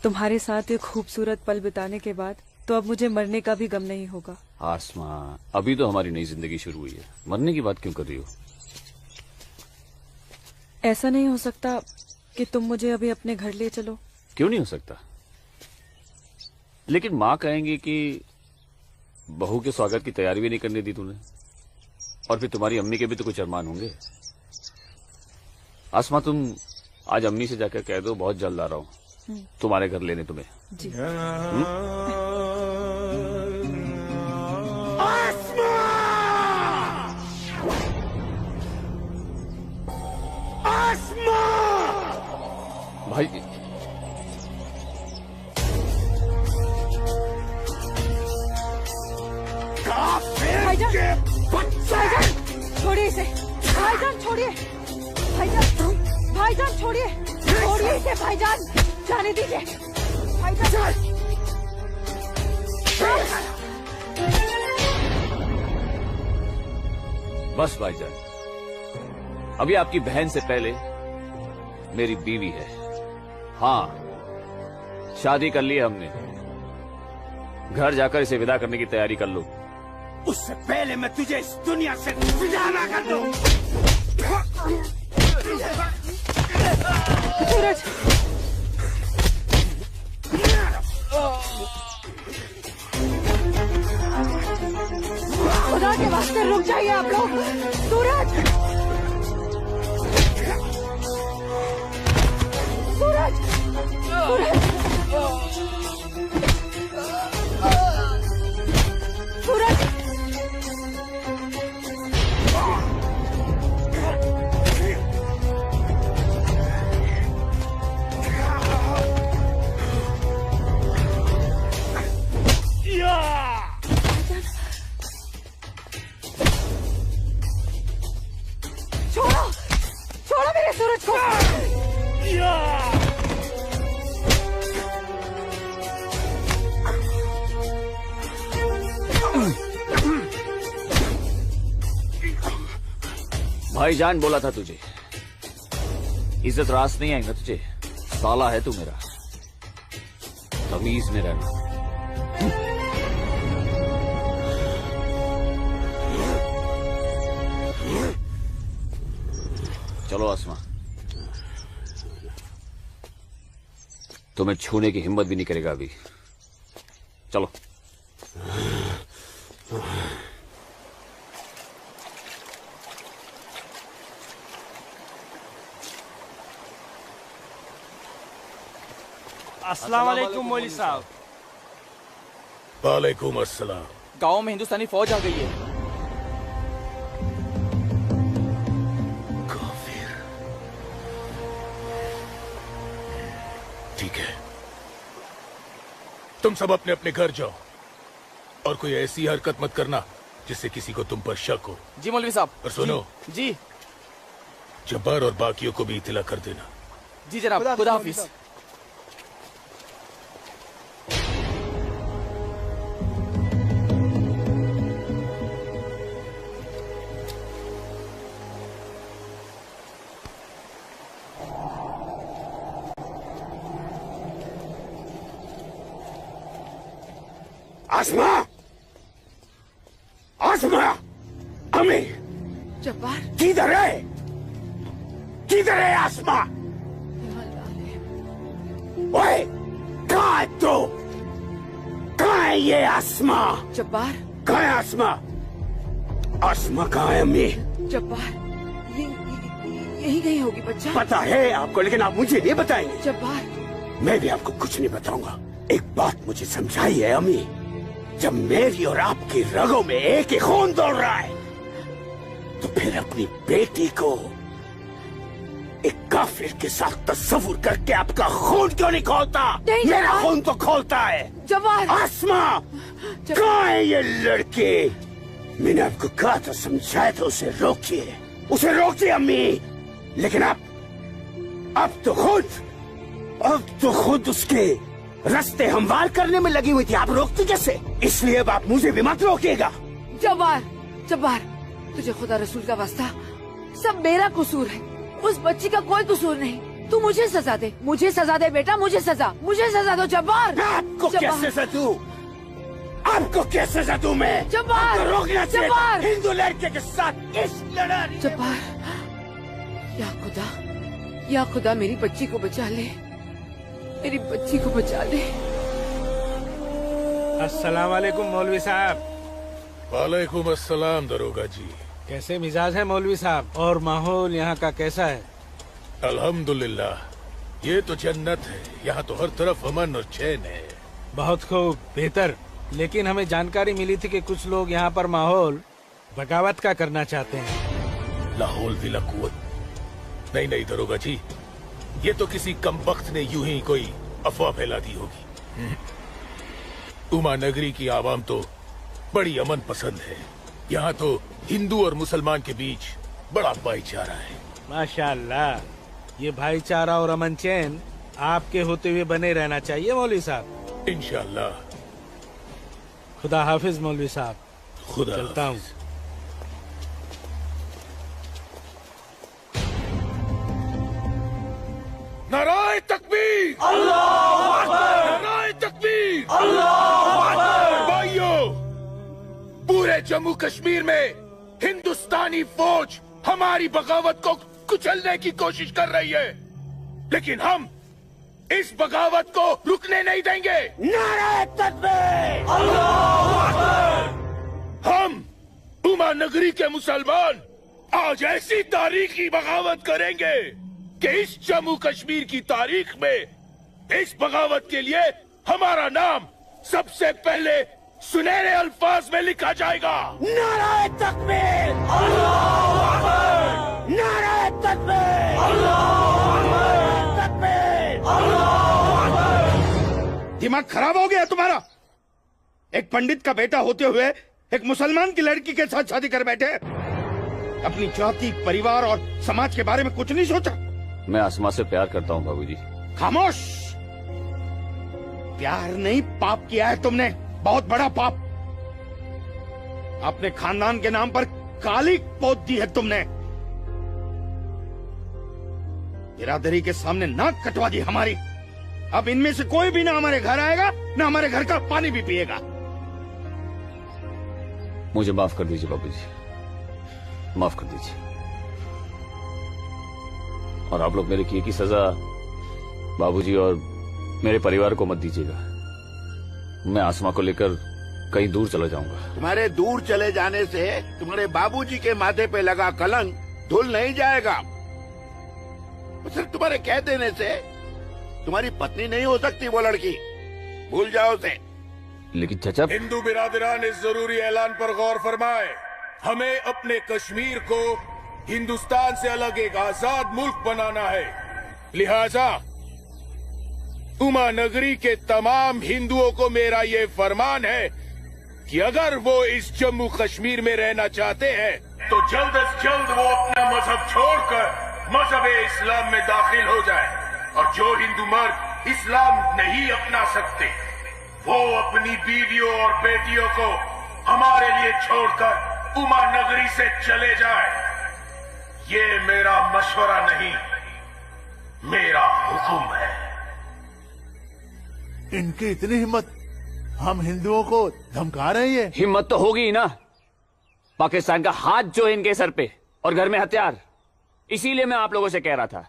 तुम्हारे साथ ये खूबसूरत पल बिताने के बाद तो अब मुझे मरने का भी गम नहीं होगा। आसमा, अभी तो हमारी नई जिंदगी शुरू हुई है, मरने की बात क्यों कर रही हो? ऐसा नहीं हो सकता कि तुम मुझे अभी अपने घर ले चलो? क्यों नहीं हो सकता? लेकिन माँ कहेंगी कि बहू के स्वागत की तैयारी भी नहीं करने दी तूने, और फिर तुम्हारी अम्मी के भी तो कुछ अरमान होंगे। आसमा, तुम आज अम्मी से जाकर कह दो बहुत जल्द आ रहा हूँ तुम्हारे घर लेने तुम्हें। जी। भाई, भाईजान, छोड़िए इसे। भाईजान छोड़िए, भाईजान छोड़िए, छोड़िए इसे भाईजान, जाने दीजिए भाईजान। बस भाईजान, अभी आपकी बहन से पहले मेरी बीवी है। हाँ, शादी कर ली है हमने। घर जाकर इसे विदा करने की तैयारी कर लो। उससे पहले मैं तुझे इस दुनिया से विदा ना कर दूं। सूरज, खुदा के वास्ते रुक जाइए आप लोग। सूरज, सूरज, सूरज, सूरज, छोड़ो, छोड़ो मेरे सूरज को। भाईजान बोला था तुझे, इज्जत रास नहीं आएगा तुझे। साला है तू मेरा, तमीज में रहना। चलो आसमा, तुम्हें छूने की हिम्मत भी नहीं करेगा अभी। चलो। अस्सलाम वालेकुम मौलवी साहब। वालेकुम अस्सलाम। गांव में हिंदुस्तानी फौज आ गई है। ठीक है, तुम सब अपने अपने घर जाओ और कोई ऐसी हरकत मत करना जिससे किसी को तुम पर शक हो। जी मौलवी साहब। और सुनो जी जब्बार और बाकियों को भी इत्तला कर देना। जी जनाब, खुदा हाफिज। आसमा, आसमा, अम्मी, जब्बार, किधर है? किधर है आसमा? ओए, कहाँ है तू? कहाँ है ये आसमा? जब्बार, कहाँ है आसमा? आसमा कहाँ है अम्मी? जब्बार, यही गई होगी बच्चा। पता है आपको, लेकिन आप मुझे नहीं बताएंगे। जब्बार, मैं भी आपको कुछ नहीं बताऊंगा। एक बात मुझे समझाई है अम्मी, जब मेरी और आपकी रगों में एक ही खून दौड़ रहा है तो फिर अपनी बेटी को एक काफिर के साथ तस्वुर करके आपका खून क्यों नहीं खोलता? मेरा खून तो खोलता है। जवान, आसमा, कहाँ है ये लड़की? मैंने आपको कहा था, समझाया था, उसे रोकिए, उसे रोकिए अम्मी। लेकिन अब तो खुद उसके रास्ते हमवार करने में लगी हुई थी। आप रोकती कैसे? इसलिए अब आप मुझे भी मत रोकिएगा। जब्बार, जब्बार, तुझे खुदा रसूल का वास्ता, सब मेरा कसूर है, उस बच्ची का कोई कसूर नहीं। तू मुझे सजा दे, मुझे सजा दे बेटा, मुझे सजा दो जब्बार। आपको क्या सजा दूं? आपको क्या सजा दूं मैं? जब्बार, आपको रोकना चाहिए जब्बार, हिंदू लड़के के साथ इस लड़ाई। जब्बार, या खुदा मेरी बच्ची को बचा ले, मेरी बच्ची को बचा ले। अस्सलाम वालेकुम मौलवी साहब। वालेकुम अस्सलाम दरोगा जी। कैसे मिजाज है मौलवी साहब, और माहौल यहाँ का कैसा है? अल्हम्दुलिल्लाह, ये तो जन्नत है। यहाँ तो हर तरफ अमन और चैन है। बहुत खूब, बेहतर। लेकिन हमें जानकारी मिली थी कि कुछ लोग यहाँ पर माहौल बगावत का करना चाहते हैं। लाहौल विला कुव्वत। नहीं दरोगा जी, ये तो किसी कमबख्त ने यूं ही कोई अफवाह फैला दी होगी। उमा नगरी की आवाम तो बड़ी अमन पसंद है। यहाँ तो हिंदू और मुसलमान के बीच बड़ा भाईचारा है। माशाअल्लाह, ये भाईचारा और अमन चैन आपके होते हुए बने रहना चाहिए मौलवी साहब। इंशाअल्लाह। खुदा हाफिज मौलवी साहब। खुदा चलता हूँ। नाराए तकबीर, अल्लाहू अकबर, नाराए तकबीर, अल्लाहू अकबर। भाइयों, पूरे जम्मू कश्मीर में हिंदुस्तानी फौज हमारी बगावत को कुचलने की कोशिश कर रही है, लेकिन हम इस बगावत को रुकने नहीं देंगे। नाराए तकबीर, अल्लाहू अकबर। हम उमा नगरी के मुसलमान आज ऐसी तारीखी बगावत करेंगे कि इस जम्मू कश्मीर की तारीख में इस बगावत के लिए हमारा नाम सबसे पहले सुनहरे अल्फाज में लिखा जाएगा। नाराए तकबीर, अल्लाहू अकबर, नाराए तकबीर, अल्लाहू अकबर, तकबीर, अल्लाहू अकबर। दिमाग खराब हो गया तुम्हारा? एक पंडित का बेटा होते हुए एक मुसलमान की लड़की के साथ शादी कर बैठे। अपनी जाति, परिवार और समाज के बारे में कुछ नहीं सोचा? मैं आसमा से प्यार करता हूँ बाबूजी। खामोश। प्यार नहीं, पाप किया है तुमने, बहुत बड़ा पाप। अपने खानदान के नाम पर काली पोत दी है तुमने। बिरादरी के सामने नाक कटवा दी हमारी। अब इनमें से कोई भी ना हमारे घर आएगा, ना हमारे घर का पानी भी पिएगा। मुझे माफ कर दीजिए बाबूजी, माफ कर दीजिए। और आप लोग मेरे किए की सजा बाबूजी और मेरे परिवार को मत दीजिएगा। मैं आसमा को लेकर कहीं दूर चला जाऊंगा। तुम्हारे दूर चले जाने से तुम्हारे बाबूजी के माथे पे लगा कलंक धुल नहीं जाएगा। सिर्फ तुम्हारे कह देने से तुम्हारी पत्नी नहीं हो सकती वो लड़की, भूल जाओ उसे। लेकिन चचा, हिंदू बिरादरान इस जरूरी ऐलान पर गौर फरमाए। हमें अपने कश्मीर को हिंदुस्तान से अलग एक आजाद मुल्क बनाना है। लिहाजा उमा नगरी के तमाम हिंदुओं को मेरा ये फरमान है कि अगर वो इस जम्मू कश्मीर में रहना चाहते हैं तो जल्द से जल्द वो अपना मजहब छोड़कर मजहब इस्लाम में दाखिल हो जाए। और जो हिंदू मर्द इस्लाम नहीं अपना सकते वो अपनी बीवियों और बेटियों को हमारे लिए छोड़कर उमा नगरी से चले जाए। ये मेरा मशवरा नहीं, मेरा हुक्म है। इनकी इतनी हिम्मत, हम हिंदुओं को धमका रहे हैं। हिम्मत तो होगी ही ना। पाकिस्तान का हाथ जो है इनके सर पे और घर में हथियार। इसीलिए मैं आप लोगों से कह रहा था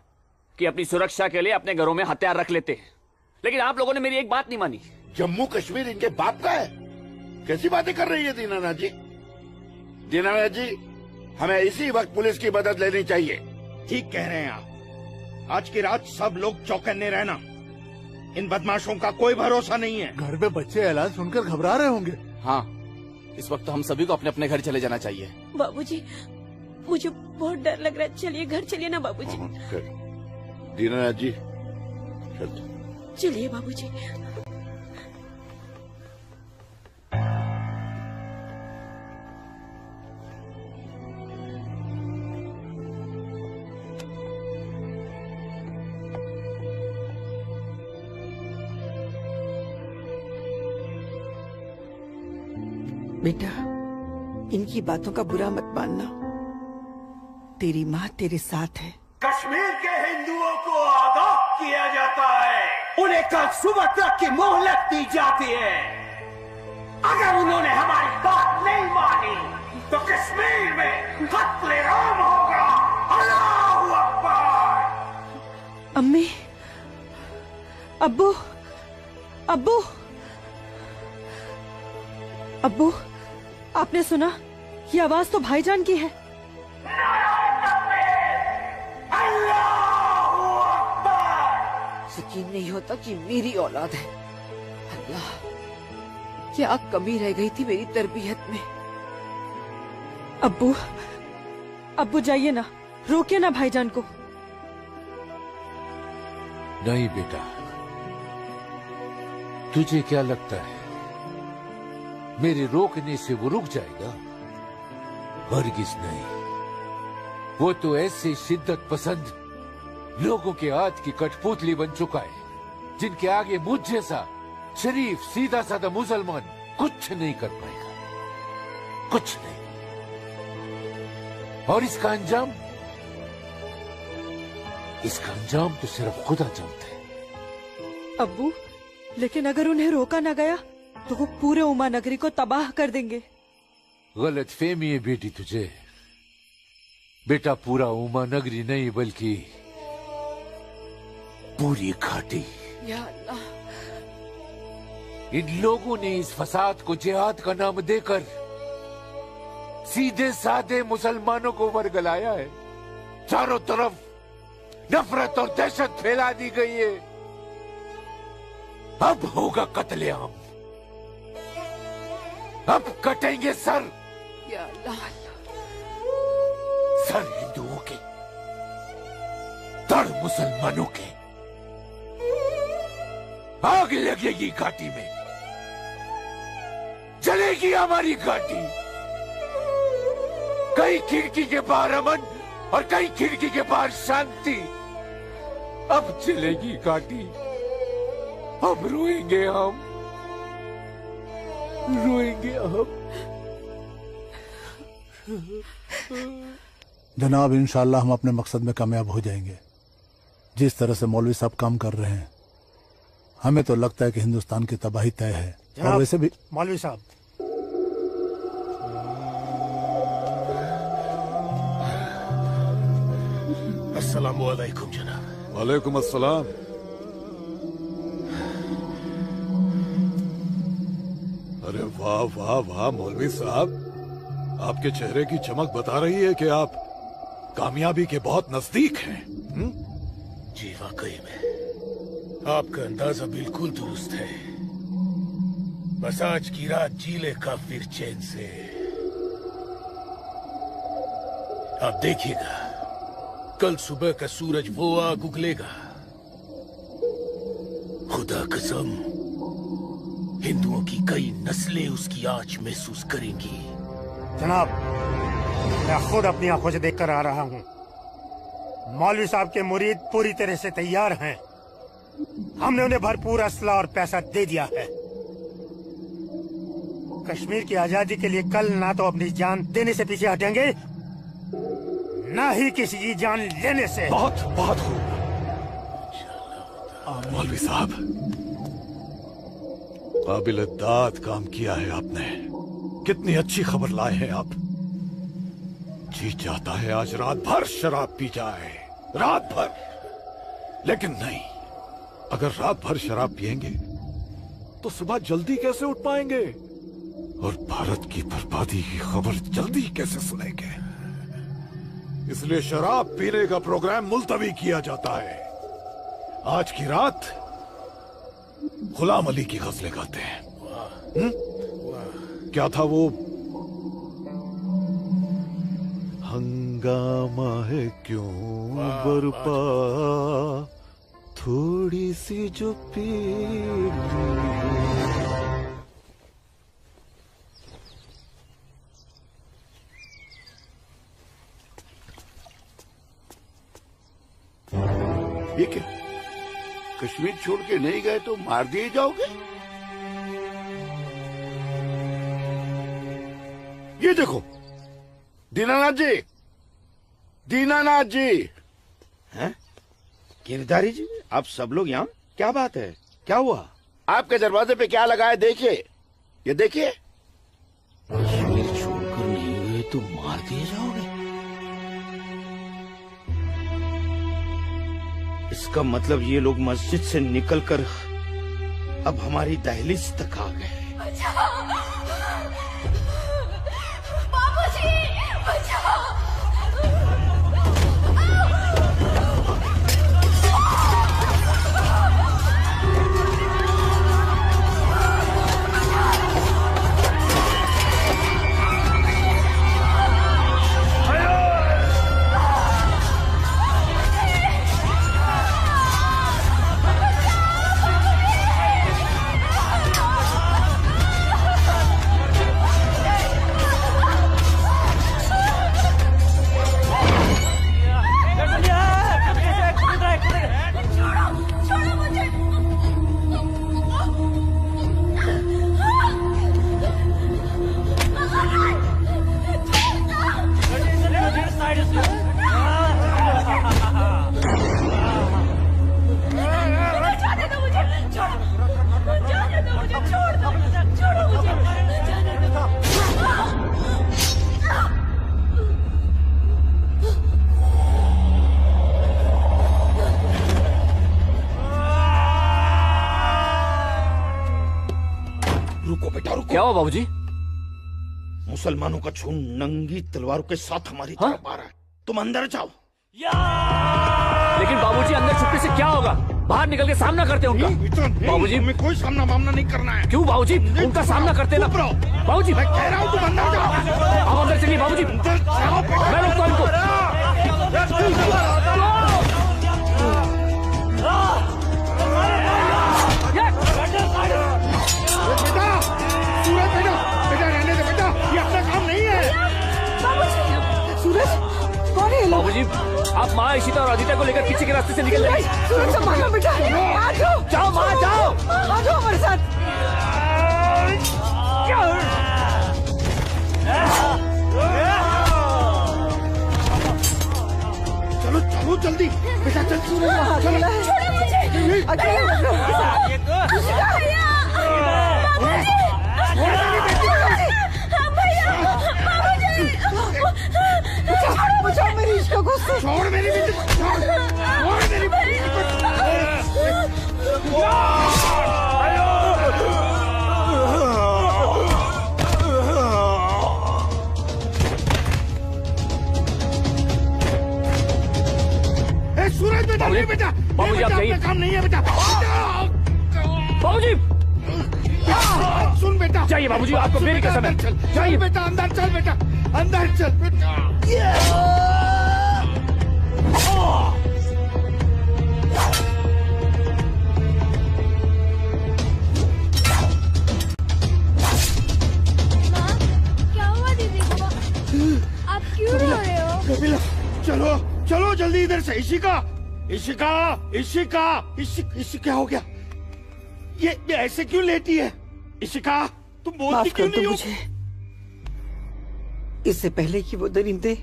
कि अपनी सुरक्षा के लिए अपने घरों में हथियार रख लेते हैं, लेकिन आप लोगों ने मेरी एक बात नहीं मानी। जम्मू कश्मीर इनके बाप का है? कैसी बातें कर रही है दीनानाथ जी? दीनानाथ जी, हमें इसी वक्त पुलिस की मदद लेनी चाहिए। ठीक कह रहे हैं आप। आज की रात सब लोग चौकन्ने रहना। इन बदमाशों का कोई भरोसा नहीं है। घर में बच्चे ऐलान सुनकर घबरा रहे होंगे। हाँ, इस वक्त तो हम सभी को अपने अपने घर चले जाना चाहिए। बाबूजी, मुझे बहुत डर लग रहा है। चलिए घर चलिए ना बाबूजी। दीनानाथ जी, चलिए बाबूजी। बेटा, इनकी बातों का बुरा मत मानना। तेरी माँ तेरे साथ है। कश्मीर के हिंदुओं को आगाह किया जाता है। उन्हें कल सुबह तक की मोहलत दी जाती है। अगर उन्होंने हमारी बात नहीं मानी तो कश्मीर में कत्लेआम होगा। अल्लाहू अकबर। अम्मी, अब्बू, अब्बू, अब्बू, आपने सुना? ये आवाज तो भाईजान की है। यकीन नहीं होता कि मेरी औलाद है। अल्लाह, क्या कमी रह गई थी मेरी तरबियत में। अब्बू, अब्बू जाइए ना, रोकिए ना भाईजान को। नहीं बेटा, तुझे क्या लगता है मेरे रोकने से वो रुक जाएगा? हरगिज नहीं। वो तो ऐसे शिद्दत पसंद लोगों के हाथ की कठपुतली बन चुका है जिनके आगे मुझ जैसा शरीफ सीधा साधा मुसलमान कुछ नहीं कर पाएगा, कुछ नहीं। और इसका अंजाम तो सिर्फ खुदा जानता है। अब्बू, लेकिन अगर उन्हें रोका न गया तो वो पूरे उमा नगरी को तबाह कर देंगे। गलत फहमी है बेटी तुझे। बेटा, पूरा उमा नगरी नहीं बल्कि पूरी घाटी। या अल्लाह, इन लोगों ने इस फसाद को जिहाद का नाम देकर सीधे साधे मुसलमानों को वर्गलाया है। चारों तरफ नफरत और दहशत फैला दी गई है। अब होगा कत्लेआम, अब कटेंगे सर। या अल्लाह, सर हिंदुओं के, धड़ मुसलमानों के। आग लगेगी घाटी में, जलेगी हमारी घाटी। कई खिड़की के बाहर अमन और कई खिड़की के बाहर शांति। अब चलेगी घाटी, अब रोएंगे हम, रोएंगे हम। जनाब, इंशाल्लाह हम अपने मकसद में कामयाब हो जाएंगे। जिस तरह से मौलवी साहब काम कर रहे हैं, हमें तो लगता है कि हिंदुस्तान की तबाही तय है। और वैसे भी मौलवी साहब, अस्सलामु अलैकुम जनाब। वालेकुम अस्सलाम। अरे वाह वाह वाह मौलवी साहब, आपके चेहरे की चमक बता रही है कि आप कामयाबी के बहुत नजदीक हैं। जी वाकई में आपका अंदाजा बिल्कुल दुरुस्त है। बस आज की रात जी लेगा फिर चैन से। आप देखिएगा, कल सुबह का सूरज वो आग उगलेगा। खुदा कसम, हिंदुओं की कई नस्लें उसकी आंच महसूस करेंगी। जनाब, मैं खुद अपनी आंखों से देखकर आ रहा हूँ। मौलवी साहब के मुरीद पूरी तरह से तैयार हैं। हमने उन्हें भरपूर असला और पैसा दे दिया है। कश्मीर की आजादी के लिए कल ना तो अपनी जान देने से पीछे हटेंगे, ना ही किसी की जान लेने से। बहुत बहुत खूब मौलवी साहब, काबिल दाद काम किया है आपने। कितनी अच्छी खबर लाए हैं आप। जी चाहता है आज रात भर शराब पी जाए, रात भर। लेकिन नहीं, अगर रात भर शराब पिएंगे तो सुबह जल्दी कैसे उठ पाएंगे और भारत की बर्बादी की खबर जल्दी कैसे सुनेंगे। इसलिए शराब पीने का प्रोग्राम मुलतवी किया जाता है। आज की रात गुलाम अली की गजलें गाते हैं। क्या था वो? हंगामा है क्यों बरपा, थोड़ी सी जो पीड़। ये क्या? कश्मीर छोड़ के नहीं गए तो मार दिए जाओगे? ये देखो, दीनानाथ जी, दीनानाथ जी। हैं? गिरधारी जी, आप सब लोग यहाँ? क्या बात है, क्या हुआ? आपके दरवाजे पे क्या लगा है देखिए, ये देखिए। कश्मीर छोड़कर नहीं गए तो मार दिए जाओगे? इसका मतलब ये लोग मस्जिद से निकलकर अब हमारी दहलीज तक आ गए। बाबूजी, बचाओ! क्या हुआ बाबूजी? मुसलमानों का खून नंगी तलवारों के साथ हमारी तरफ आ रहा है। तुम अंदर जाओ। लेकिन बाबूजी, अंदर छुपने से क्या होगा? बाहर निकल के सामना करते हैं उनका। बाबूजी, हमें कोई सामना मामला नहीं करना है। क्यों बाबूजी? उनका सामना करते ना। बाबूजी, मैं कह रहा हूँ तुम अंदर जाओ। आप अंदर चलिए बाबूजी। मैं रोकता हूँ इनको। बेटा रहने दे बेटा, ये अपना काम नहीं है। सूरज, कौन है ये लोग? बाबूजी, आप माँ इशिता और आदित्य को लेकर पीछे के रास्ते से निकल जाइए। सूरज, संभालो बेटा, आ जाओ। जाओ माँ, जाओ। आ जाओ हमारे साथ। चलो चलो जल्दी, बेटा चल। सूरज वहाँ अकेला है। अकेला बचाओ मेरी इश्क को। छोड़ मेरी बेटी को, छोड़ मेरी बेटी को। सूरज बेटा, नहीं बेटा, बाबूजी आप जाइए। काम नहीं है बेटा। बाबूजी सुन बेटा, जाइए बाबूजी, आपको मेरी कसम है। जाइए बेटा, अंदर चल बेटा, अंदर चल बेटा। क्या हुआ दीदी को? आप क्यों रो रहे हो? कपिला, चलो चलो जल्दी इधर से। इशिका इशिका इशिका क्या हो गया? ये ऐसे क्यों लेटी है? इशिका, तुम बोलती माफ क्यों कर नहीं दो हो? मुझे। इससे पहले कि वो दरिंदे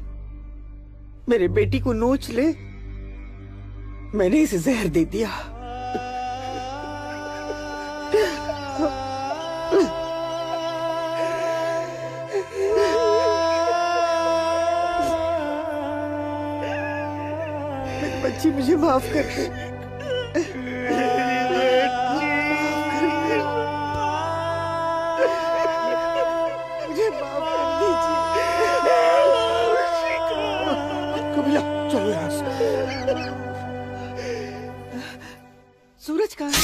मेरे बेटी को नोच ले, मैंने इसे जहर दे दिया। मेरी बच्ची, मुझे माफ कर दे। मुझे माफ कर दीजिए। कपिला, चलो यहाँ से। सूरज कहाँ है?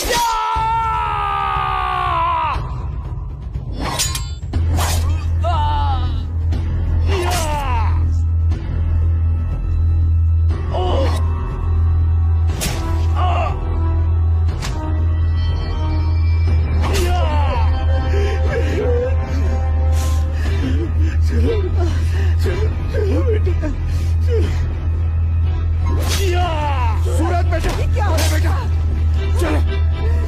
सूरज बेटा, क्या हो बेटा? चलो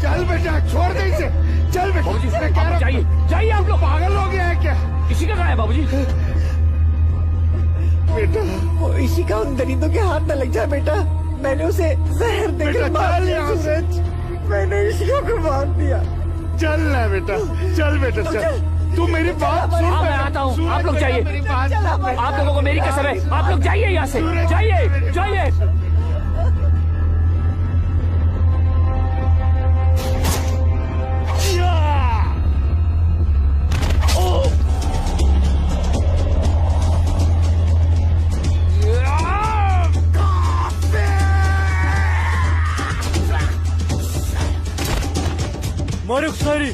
चल बेटा, छोड़ दे इसे। चल बेटा, बाबूजी, मैं कह रहा हूं, जाइए जाइए, आप लोग पागल हो गया है क्या? इसी का कहा है बाबूजी? बेटा, वो इसी का उन दरिंदों के हाथ न लग जाए बेटा। मैंने उसे जहर देकर मार दिया। सूरज, मैंने इशिका को मार दिया। चल ना बेटा, चल बेटा, चल। तू मेरी बात सुन। हाँ, मैं आता हूँ, आप लोग जाइए। आप लोगों को मेरी कसम है, आप लोग जाइए यहाँ से। जाइए जाइए। Moruk sari,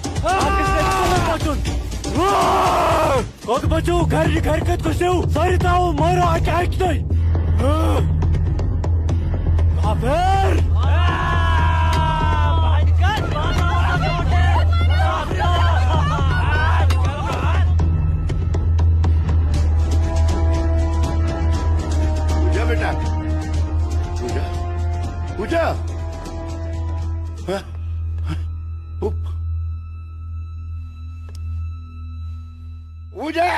Kok baju घर harakat kuseu, sari tahu mara attack नहीं। Kafir! पूजा बेटा, पूजा, पूजा। हाँ? पूजा!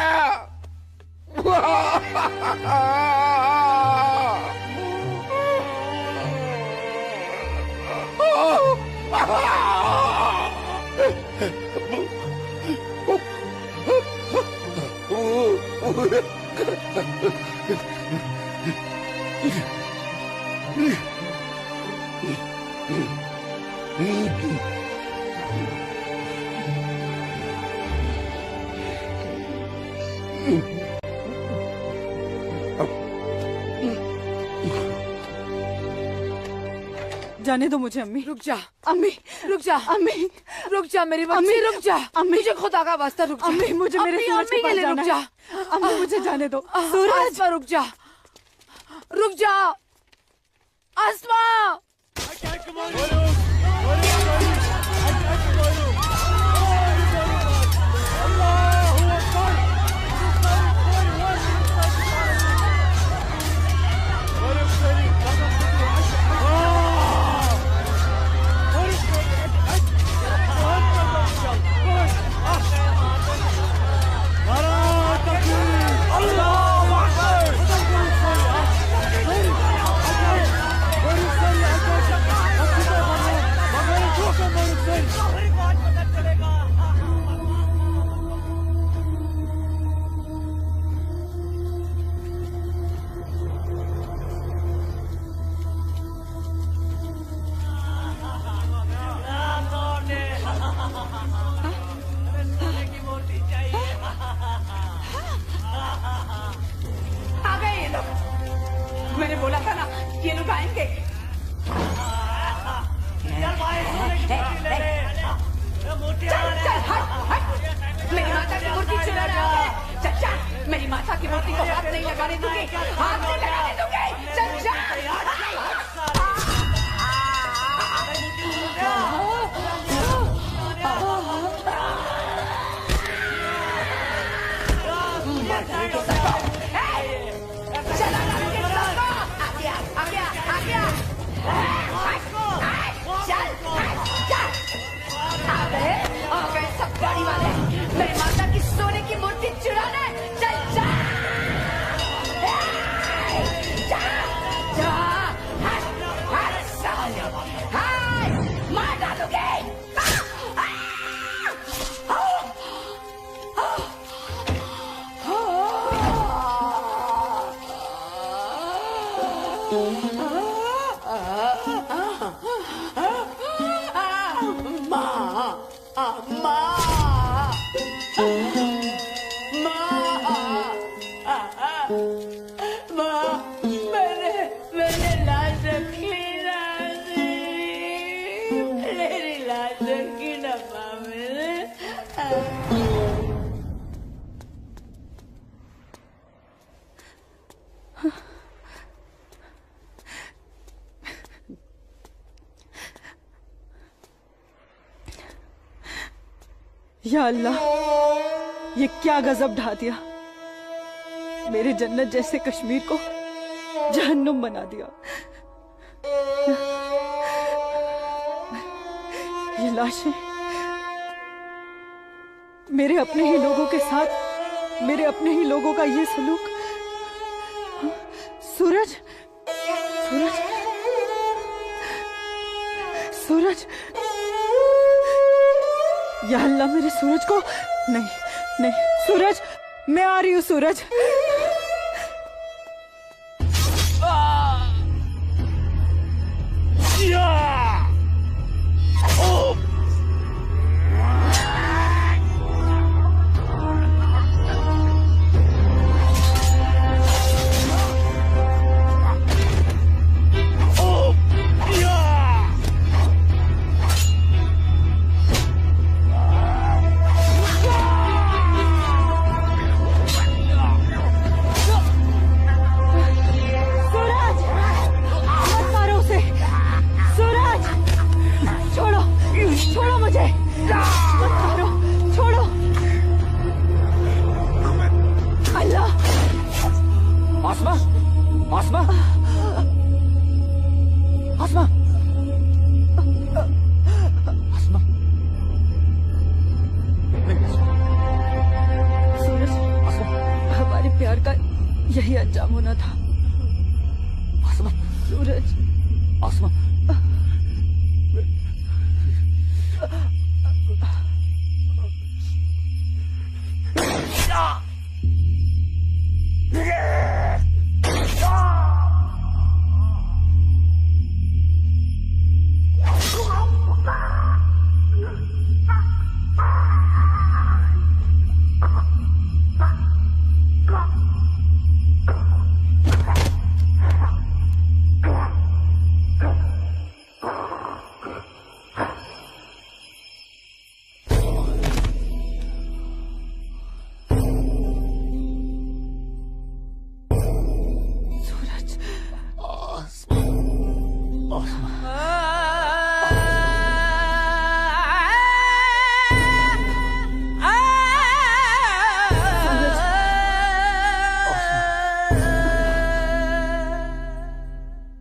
जाने दो मुझे अम्मी। रुक जा अम्मी, रुक जा अम्मी, रुक जा मेरी बच्ची, अम्मी, रुक जा अम्मी, मुझे खुदा का वास्ता रुक जा अम्मी, मुझे मेरे अम्मी, सूरज के अम्मी पास के लिए जाना रुक जा है। अम्मी, मुझे जाने दो। सूरज, आसमा रुक जा, रुक जा आसमा। आ गए ये लोग, मैंने बोला था ना ये लोग आएंगे। तेरी माता की मूर्ति को हाथ नहीं लगाने दूंगी, हाथ नहीं लगाने दूंगी। चल जा। चला आ गया, आ गया, आ गया। चल, चल। आ गए सब गाड़ी वाले, मेरी माता की सोने की मूर्ति चुराने। चल जा, जा, जा। मार डालोगे। मैंने लाश रखी ना, मेरी लाश रखी ना माँ मैंने। या अल्लाह, ये क्या गजब ढा दिया। मेरे जन्नत जैसे कश्मीर को जहन्नुम बना दिया। ये लाशें मेरे अपने ही लोगों के साथ, मेरे अपने ही लोगों का ये सलूक। सूरज, सूरज, सूरज, या अल्लाह, मेरे सूरज को नहीं, नहीं, सूरज, मैं आ रही हूँ सूरज। यही अंजाम होना था। सूरज,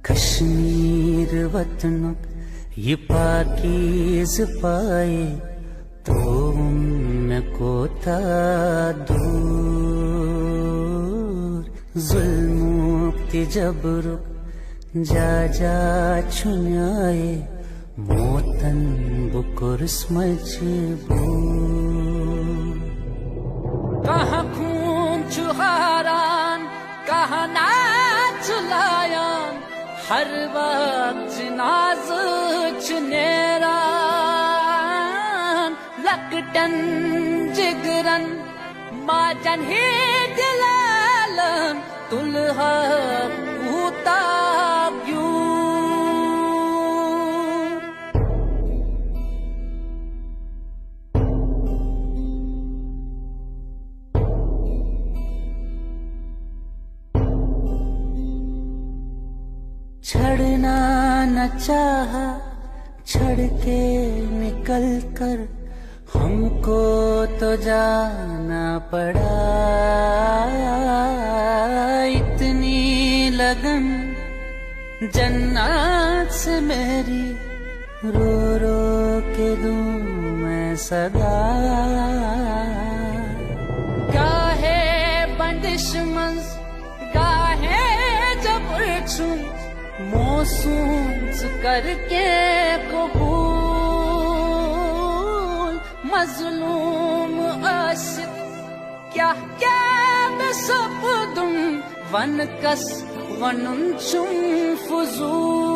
कश्मीर वतन ये पाकीज़ पाए तो उनको था दूर जुल्म जबर जा जा छुनाए मोतन बुकुर्स मजबूर कहाँ खून चुहारान कहाँ नाच लायान हर वक्त नाज चुनेरान लकटन जिगरन माजन ही दिलालन तुलहा ऊता छड़ना न चाहा, छड़ के निकल कर हमको तो जाना पड़ा। इतनी लगन जन्नत से मेरी, रो रो के दूं मैं सदा। गाहे बंदिश मंज गाहे जबर चुन, मौसूम करके कबूल। मजलूम आशिक क्या क्या बेसब्दुम, वन कस वनुन चुम फुजूल।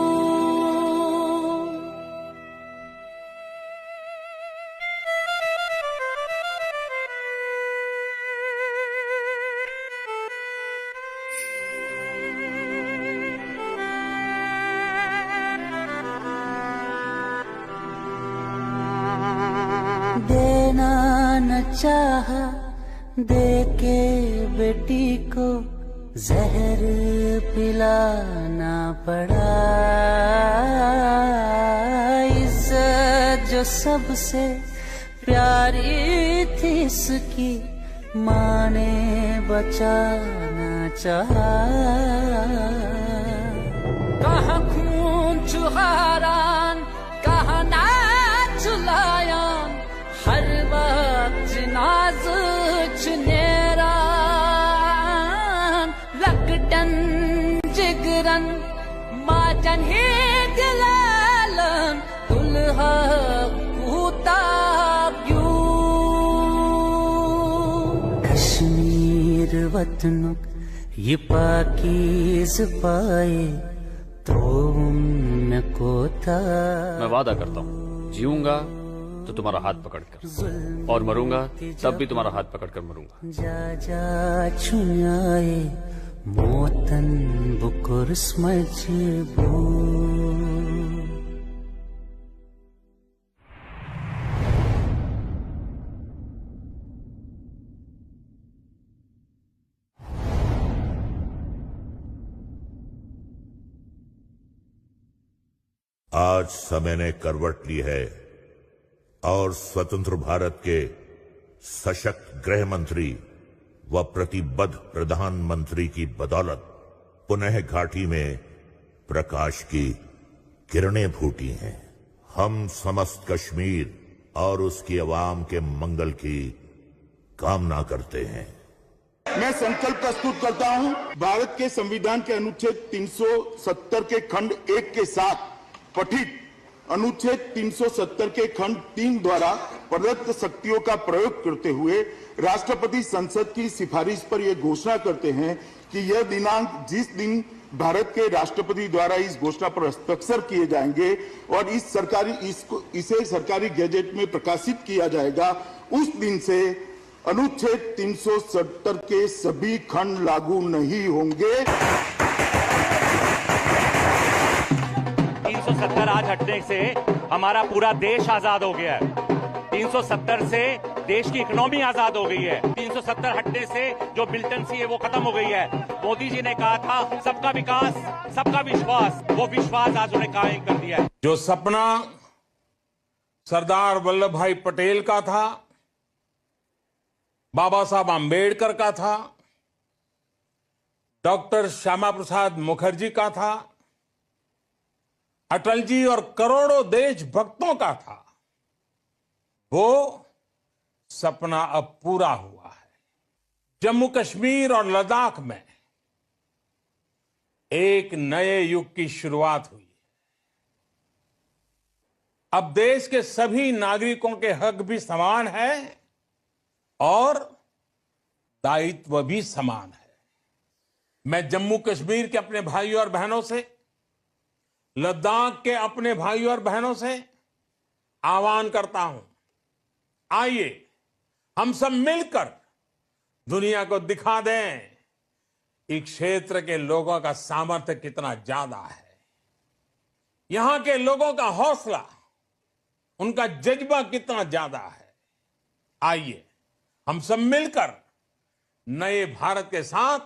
देना न चाहा, दे के बेटी को जहर पिलाना पड़ा। इज्जत जो सबसे प्यारी थी इसकी, माँ ने बचाना चाहा। कहाँ खून चुहारान, कहाँ नाच लायान, हर वक्त नाज चुनेरान। लकटन जिगरन माजन ही दिलालन, दुल्हा कूताब्यू। कश्मीर वतनुक ये पाकीज़ पाए, तो उनको था। मैं वादा करता हूँ, जीऊंगा तो तुम्हारा हाथ पकड़कर, और मरूंगा तब भी तुम्हारा हाथ पकड़कर मरूंगा। जा जा छुन्याए मोतन बुकुर मजबूर। आज समय ने करवट ली है और स्वतंत्र भारत के सशक्त गृह मंत्री व प्रतिबद्ध प्रधानमंत्री की बदौलत पुनः घाटी में प्रकाश की किरणें फूटी हैं। हम समस्त कश्मीर और उसकी आवाम के मंगल की कामना करते हैं। मैं संकल्प प्रस्तुत करता हूं, भारत के संविधान के अनुच्छेद 370 के खंड 1 के साथ पठित अनुच्छेद 370 के खंड 3 द्वारा प्रदत्त शक्तियों का प्रयोग करते हुए राष्ट्रपति संसद की सिफारिश पर यह घोषणा करते हैं कि यह दिनांक जिस दिन भारत के राष्ट्रपति द्वारा इस घोषणा पर हस्ताक्षर किए जाएंगे और इसे सरकारी गैजेट में प्रकाशित किया जाएगा, उस दिन से अनुच्छेद 370 के सभी खंड लागू नहीं होंगे। 370 आज हटने से हमारा पूरा देश आजाद हो गया है। 370 से देश की इकोनॉमी आजाद हो गई है। 370 हटने से जो मिलिटेंसी है वो खत्म हो गई है। मोदी जी ने कहा था सबका विकास सबका विश्वास, वो विश्वास आज उन्हें कायम कर दिया है। जो सपना सरदार वल्लभ भाई पटेल का था, बाबा साहब आम्बेडकर का था, डॉक्टर श्यामा प्रसाद मुखर्जी का था, अटल जी और करोड़ों देशभक्तों का था, वो सपना अब पूरा हुआ है। जम्मू कश्मीर और लद्दाख में एक नए युग की शुरुआत हुई। अब देश के सभी नागरिकों के हक भी समान है और दायित्व भी समान है। मैं जम्मू कश्मीर के अपने भाइयों और बहनों से, लद्दाख के अपने भाइयों और बहनों से आह्वान करता हूं, आइए हम सब मिलकर दुनिया को दिखा दें इस क्षेत्र के लोगों का सामर्थ्य कितना ज्यादा है। यहां के लोगों का हौसला, उनका जज्बा कितना ज्यादा है। आइए हम सब मिलकर नए भारत के साथ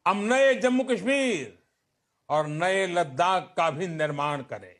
हम नए जम्मू कश्मीर और नए लद्दाख का भी निर्माण करे।